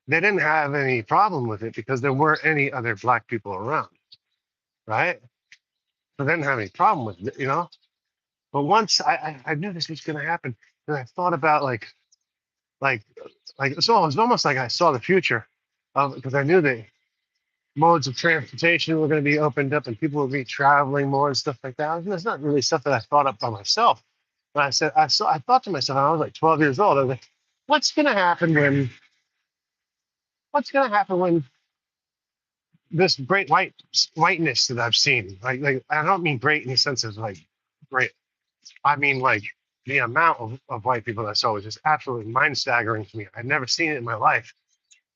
they didn't have any problem with it because there weren't any other black people around, right? So they didn't have any problem with it. But once I knew this was going to happen, and I thought about like so it was almost like I saw the future of because I knew that modes of transportation were going to be opened up and people would be traveling more and stuff like that. And that's not really stuff that I thought up by myself. But I thought to myself, I was like 12 years old. I was like, what's going to happen what's going to happen when this great whiteness that I've seen, like I don't mean great in the sense of like great. I mean like the amount of white people that I saw was just absolutely mind staggering to me. I'd never seen it in my life.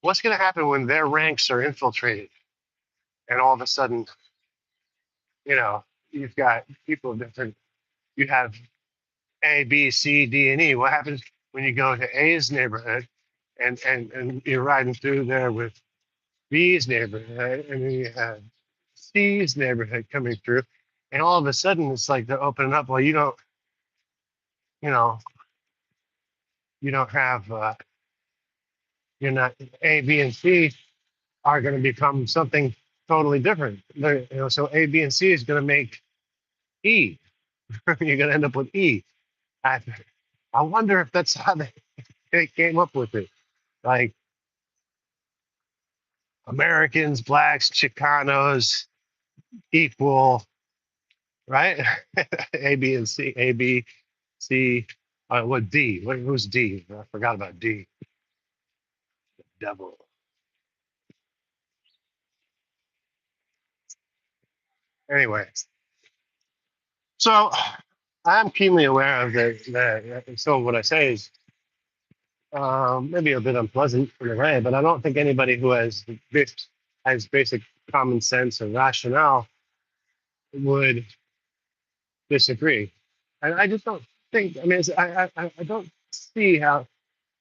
What's going to happen when their ranks are infiltrated and all of a sudden, you've got people of different, you have A, B, C, D, and E. What happens when you go to A's neighborhood and you're riding through there with B's neighborhood and then you have C's neighborhood coming through, and all of a sudden it's like they're opening up. Well, you know, you don't have, you're not A, B, and C are going to become something totally different. So A, B, and C is going to make E. You're going to end up with E. I, I wonder if that's how they came up with it. Like Americans, blacks, Chicanos equal, right? A, B, and C. A, B, C. What D? Who's D? I forgot about D. Devil. Anyway, so I'm keenly aware of that. So what I say is maybe a bit unpleasant in a way, but I don't think anybody who has basic common sense or rationale would disagree. And I just don't think. I mean, I don't see how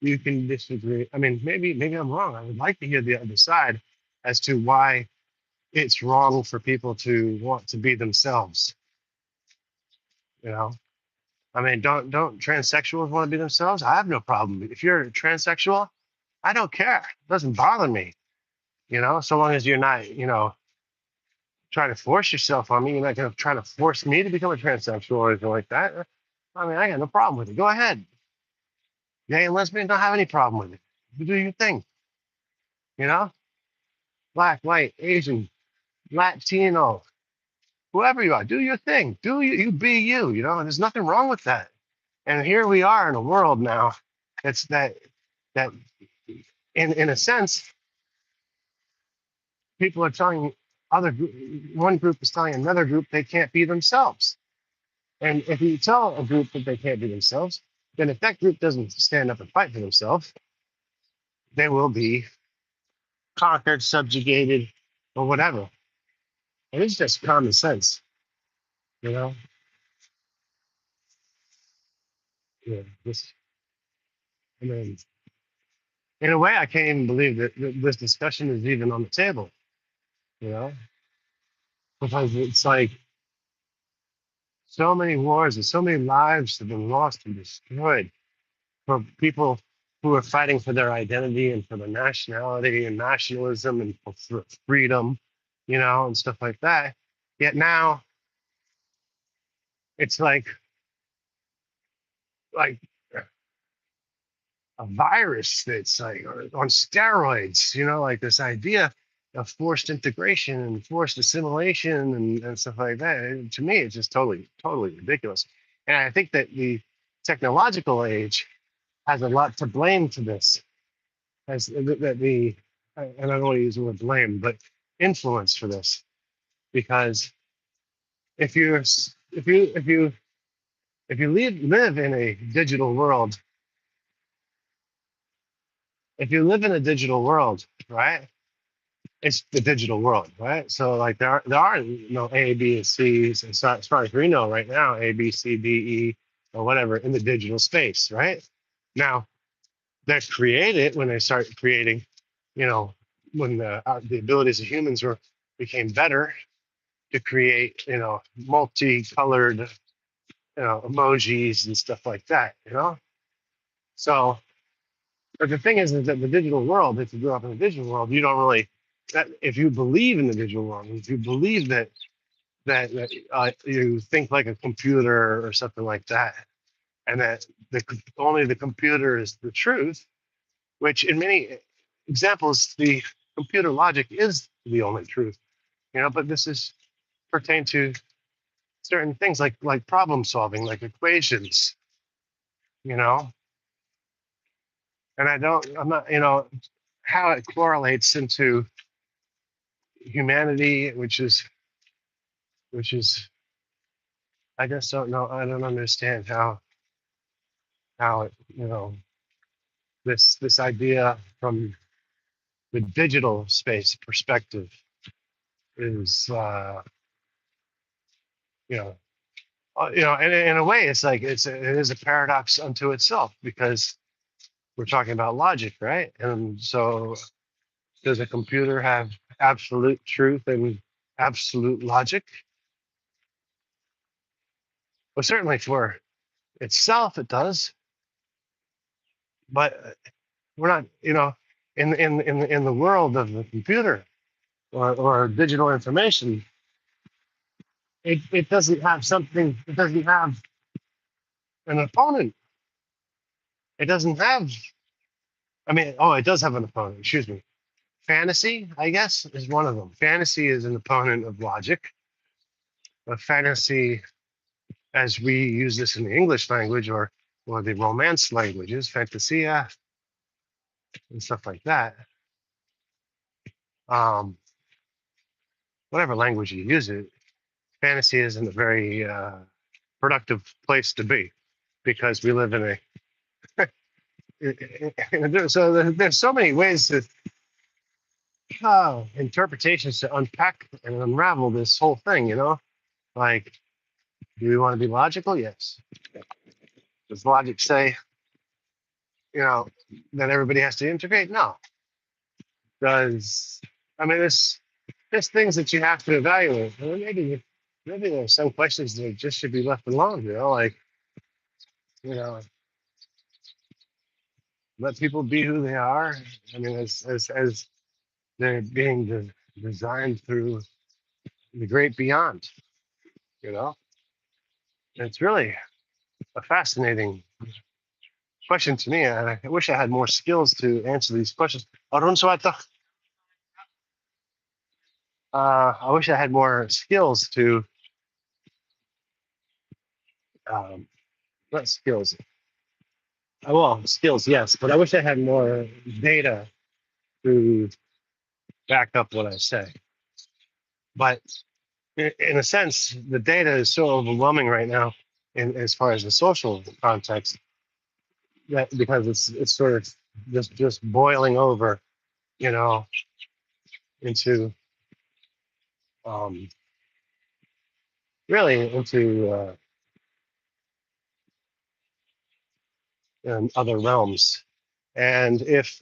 you can disagree. I mean, maybe I'm wrong. I would like to hear the other side as to why it's wrong for people to want to be themselves. You know, I mean, don't transsexuals want to be themselves? I have no problem. If you're a transsexual, I don't care. It doesn't bother me. So long as you're not, trying to force yourself on me. You're not going to try to force me to become a transsexual or anything like that. I mean, I got no problem with it. Go ahead. Gay and lesbian don't have any problem with it. You do your thing. You know, black, white, Asian, Latino, whoever you are, do your thing. You be you. And there's nothing wrong with that. And here we are in a world now that's that in a sense people are telling one group is telling another group they can't be themselves. And if you tell a group that they can't be themselves, then if that group doesn't stand up and fight for themselves, they will be conquered, subjugated, or whatever. And it's just common sense, you know. Yeah, I mean, in a way, I can't even believe that this discussion is even on the table, you know, because it's like so many wars and so many lives have been lost and destroyed for people who are fighting for their identity and for their nationality and nationalism and for freedom, and stuff like that. Yet now It's like a virus that's like on steroids, like this idea of forced integration and forced assimilation and stuff like that. To me, it's just totally ridiculous. And I think that the technological age has a lot to blame for this. As that the and I don't want to use the word blame, but influence for this, because if you're if you live in a digital world, if you live in a digital world, right? It's the digital world, right? So like there are no A, B, and C's, and so as far as we know right now, A, B, C, D, E, or whatever in the digital space, right? Now they're created when they start creating, you know, when the abilities of humans became better to create, multicolored, emojis and stuff like that, So, but the thing is that the digital world, if you grew up in the digital world, you don't really. That if you believe in the digital world, if you believe that you think like a computer or something like that, and that only the computer is the truth, which in many examples the computer logic is the only truth, But this is pertain to certain things like problem solving, like equations, you know. And I'm not, how it correlates into humanity, which is I just don't know. I don't understand how it, this idea from the digital space perspective is, you know, and in a way, it's like it is a paradox unto itself, because we're talking about logic, right? And so, does a computer have absolute truth and absolute logic? Well, certainly for itself, it does, but we're not, in the world of the computer or digital information, it doesn't have something. It doesn't have an opponent. It doesn't have. I mean, oh, it does have an opponent. Excuse me. Fantasy, I guess, is one of them. Fantasy is an opponent of logic. But fantasy, as we use this in the English language or the Romance languages, fantasia and stuff like that. Um, whatever language you use it, fantasy isn't a very productive place to be, because we live in so there's so many ways to interpretations to unpack and unravel this whole thing. Like, do we want to be logical? Yes. Does logic say you know that everybody has to integrate? No. Does I mean, there's things that you have to evaluate. Well, maybe there's some questions that just should be left alone. Like, you know let people be who they are. I mean, as they're being designed through the great beyond. You know, and it's really a fascinating question to me. And I wish I had more skills to answer these questions. I wish I had more skills to, not skills. Well, skills, yes, but I wish I had more data to back up what I say. But in a sense, the data is so overwhelming right now, as far as the social context, that because it's sort of just boiling over, you know, into um, really into other realms. And if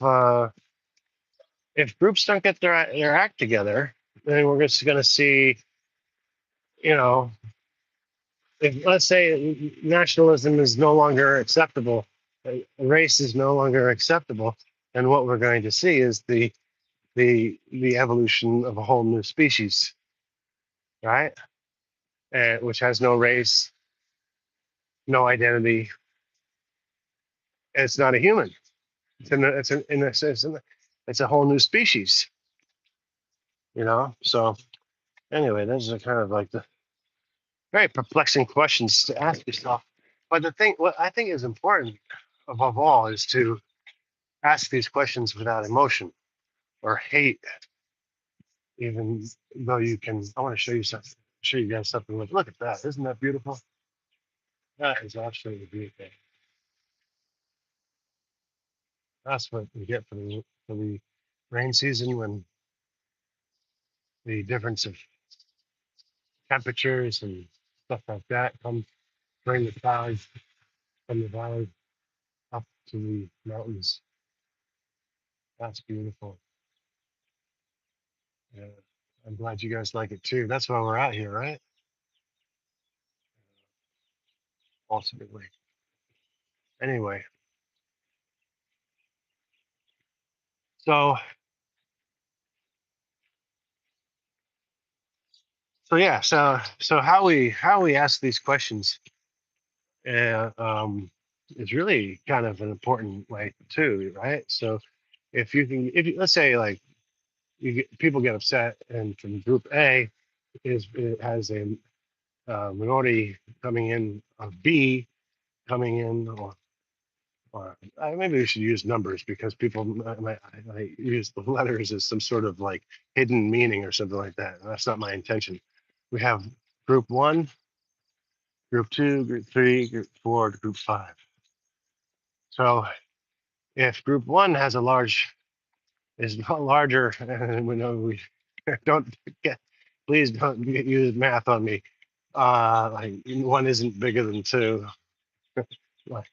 groups don't get their act together, then we're just going to see, you know, if let's say nationalism is no longer acceptable, race is no longer acceptable, then what we're going to see is the evolution of a whole new species, right? Which has no race, no identity. It's not a human. It's a whole new species, So anyway, those are kind of like the very perplexing questions to ask yourself. But what I think is important above all is to ask these questions without emotion or hate, even though you can. I want to show you something, show you guys something. Look at that. Isn't that beautiful? That is absolutely beautiful. That's what we get for the rain season when the difference of temperatures and stuff like that come bring the clouds from the valley up to the mountains. That's beautiful. Yeah. I'm glad you guys like it too. That's why we're out here, right? Ultimately. Anyway, so so how we ask these questions uh, um, is really kind of an important way too, right? So if you, let's say like people get upset, and from group A it has a minority coming in of B coming in, or maybe we should use numbers because people might use the letters as some sort of like hidden meaning or something like that. That's not my intention. We have group one, group two, group three, group four, group five. So if group one has a large is not larger, and we know we don't get, please don't use math on me. Like one isn't bigger than two, like,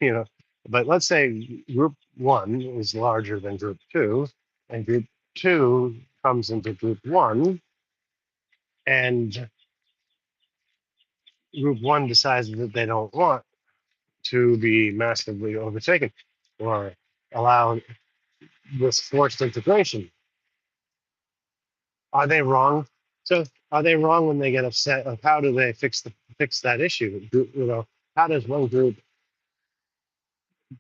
but let's say group one is larger than group two, and group two comes into group one, and group one decides that they don't want to be massively overtaken or allow this forced integration. Are they wrong? So are they wrong when they get upset? Of how do they fix that issue? How does one group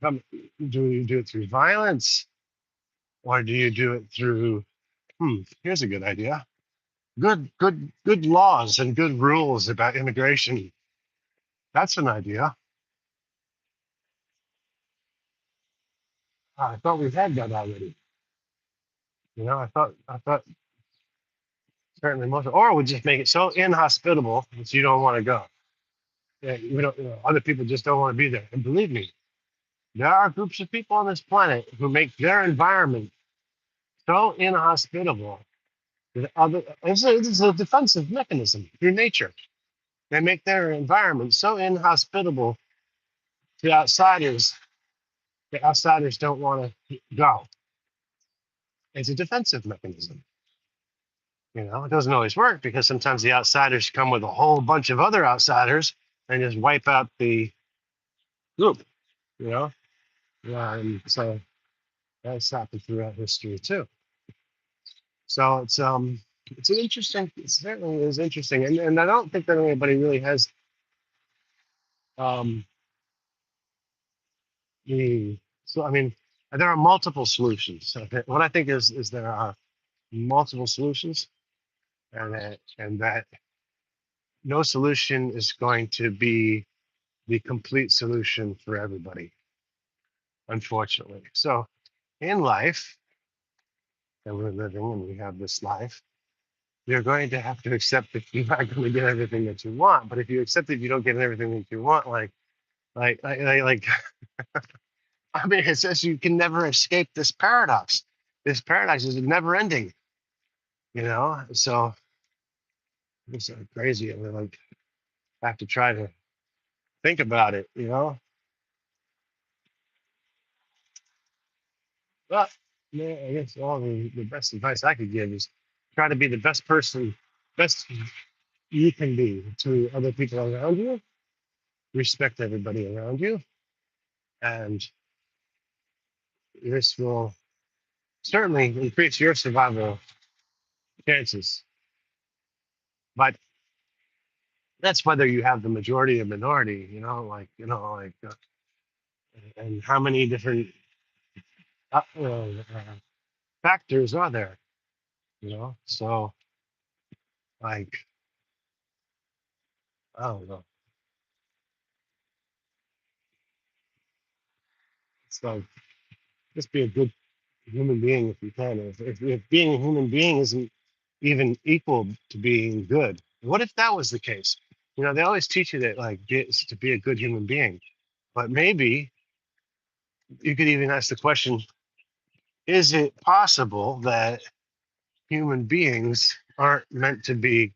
come? Do you do it through violence, or do you do it through? Here's a good idea. Good laws and good rules about immigration. That's an idea. I thought we had that already. I thought certainly most, or we just make it so inhospitable that you don't want to go. Yeah, we don't. Other people just don't want to be there. And believe me, there are groups of people on this planet who make their environment so inhospitable that it's a defensive mechanism through nature. They make their environment so inhospitable to outsiders that outsiders don't want to go. It's a defensive mechanism. It doesn't always work because sometimes the outsiders come with a whole bunch of other outsiders and just wipe out the group. You know, yeah, and so that's happened throughout history too. So it's an interesting. It certainly is interesting, and I don't think that anybody really has um the. So I mean, there are multiple solutions. Okay, what I think is there are multiple solutions, and that no solution is going to be the complete solution for everybody, unfortunately. So in life, and we're living, and we have this life, you're going to have to accept that you're not going to get everything that you want. But if you accept that you don't get everything that you want, like I mean, it says you can never escape this paradox. This paradox is never ending, So it's crazy. I mean, like, I have to try to think about it. But yeah, I guess all the best advice I could give is try to be the best person, best you can be to other people around you. Respect everybody around you, and this will certainly increase your survival chances. But That's whether you have the majority or minority, and how many different uh, uh, factors are there, So, like, I don't know. It's like, just be a good human being if you can. If being a human being isn't even equal to being good, what if that was the case? They always teach you that, like, to be a good human being, but maybe you could even ask the question: is it possible that human beings aren't meant to be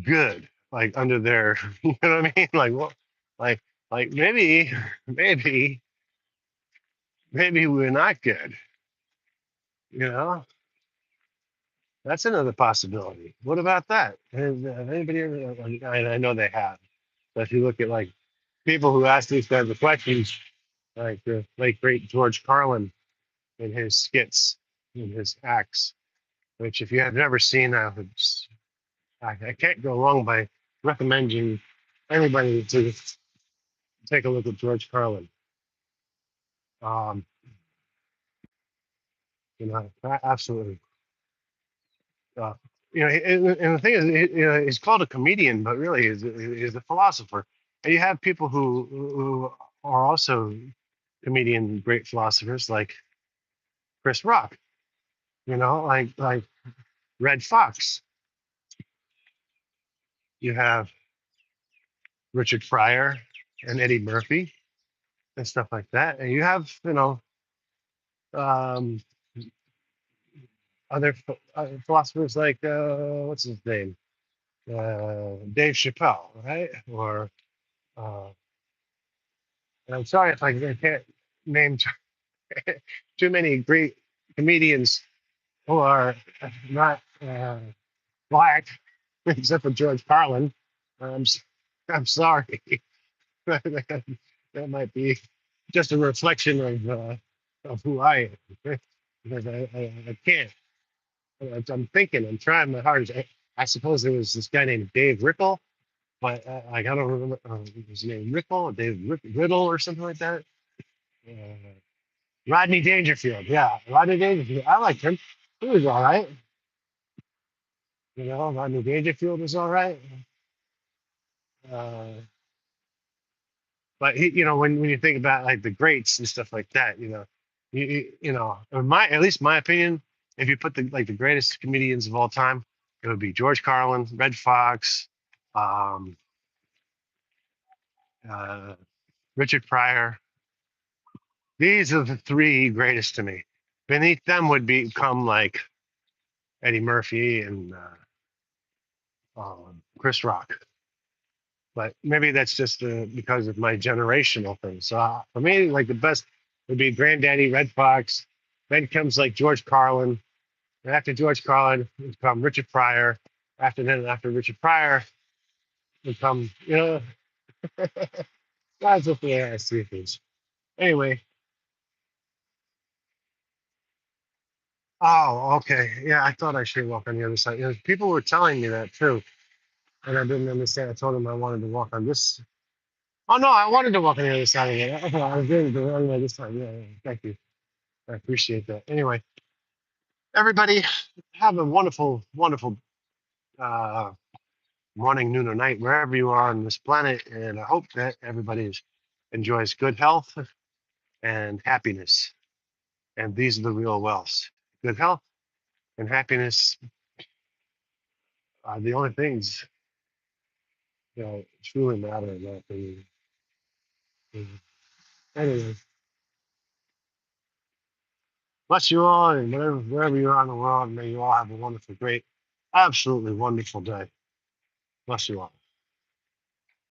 good, like under their, you know what I mean? Like what, like, maybe, maybe, maybe we're not good. You know, that's another possibility. What about that? Have anybody ever? I know they have. But if you look at like people who ask these kinds of questions, like the late great George Carlin in his skits, in his acts, which if you have never seen, I can't go wrong by recommending anybody to take a look at George Carlin. Um, absolutely. Uh, and the thing is, he's called a comedian, but really is a philosopher. And you have people who are also comedian, great philosophers like Chris Rock. Like Red Fox. You have Richard Pryor and Eddie Murphy and stuff like that. And you have um, other philosophers like what's his name, Dave Chappelle, right? Or uh, and I'm sorry if I can't name too many great comedians who are not black, except for George Carlin. I'm I'm sorry. That might be just a reflection of who I am, because I can't. I'm thinking. I'm trying my hardest. I suppose there was this guy named Dave Rickle, but like I don't remember his name. Rickle or Dave Riddle or something like that. Uh, Rodney Dangerfield. Yeah, Rodney Dangerfield. I liked him. He was all right. Rodney Dangerfield was all right. Uh, but when you think about like the greats and stuff like that, in at least my opinion, if you put the greatest comedians of all time, it would be George Carlin, Red Fox, um, uh, Richard Pryor. These are the three greatest to me. Beneath them would become like Eddie Murphy and Chris Rock. But maybe that's just because of my generational thing. So for me, like the best would be Granddaddy, Red Fox. Then comes like George Carlin. And after George Carlin, would come Richard Pryor. After Richard Pryor, would come, that's what the way I see things. Anyway, oh, okay. Yeah, I thought I should walk on the other side. People were telling me that too. And I didn't understand. I told them I wanted to walk on this. Oh, no, I wanted to walk on the other side of it. I was doing it the wrong way this time. Yeah, yeah, thank you. I appreciate that. Anyway, everybody, have a wonderful, wonderful uh, morning, noon, or night, wherever you are on this planet. And I hope that everybody enjoys good health and happiness. And these are the real wealths. Good health and happiness are the only things truly matter in my opinion. Anyway, bless you all, and wherever you are in the world, may you all have a wonderful, great, absolutely wonderful day. Bless you all.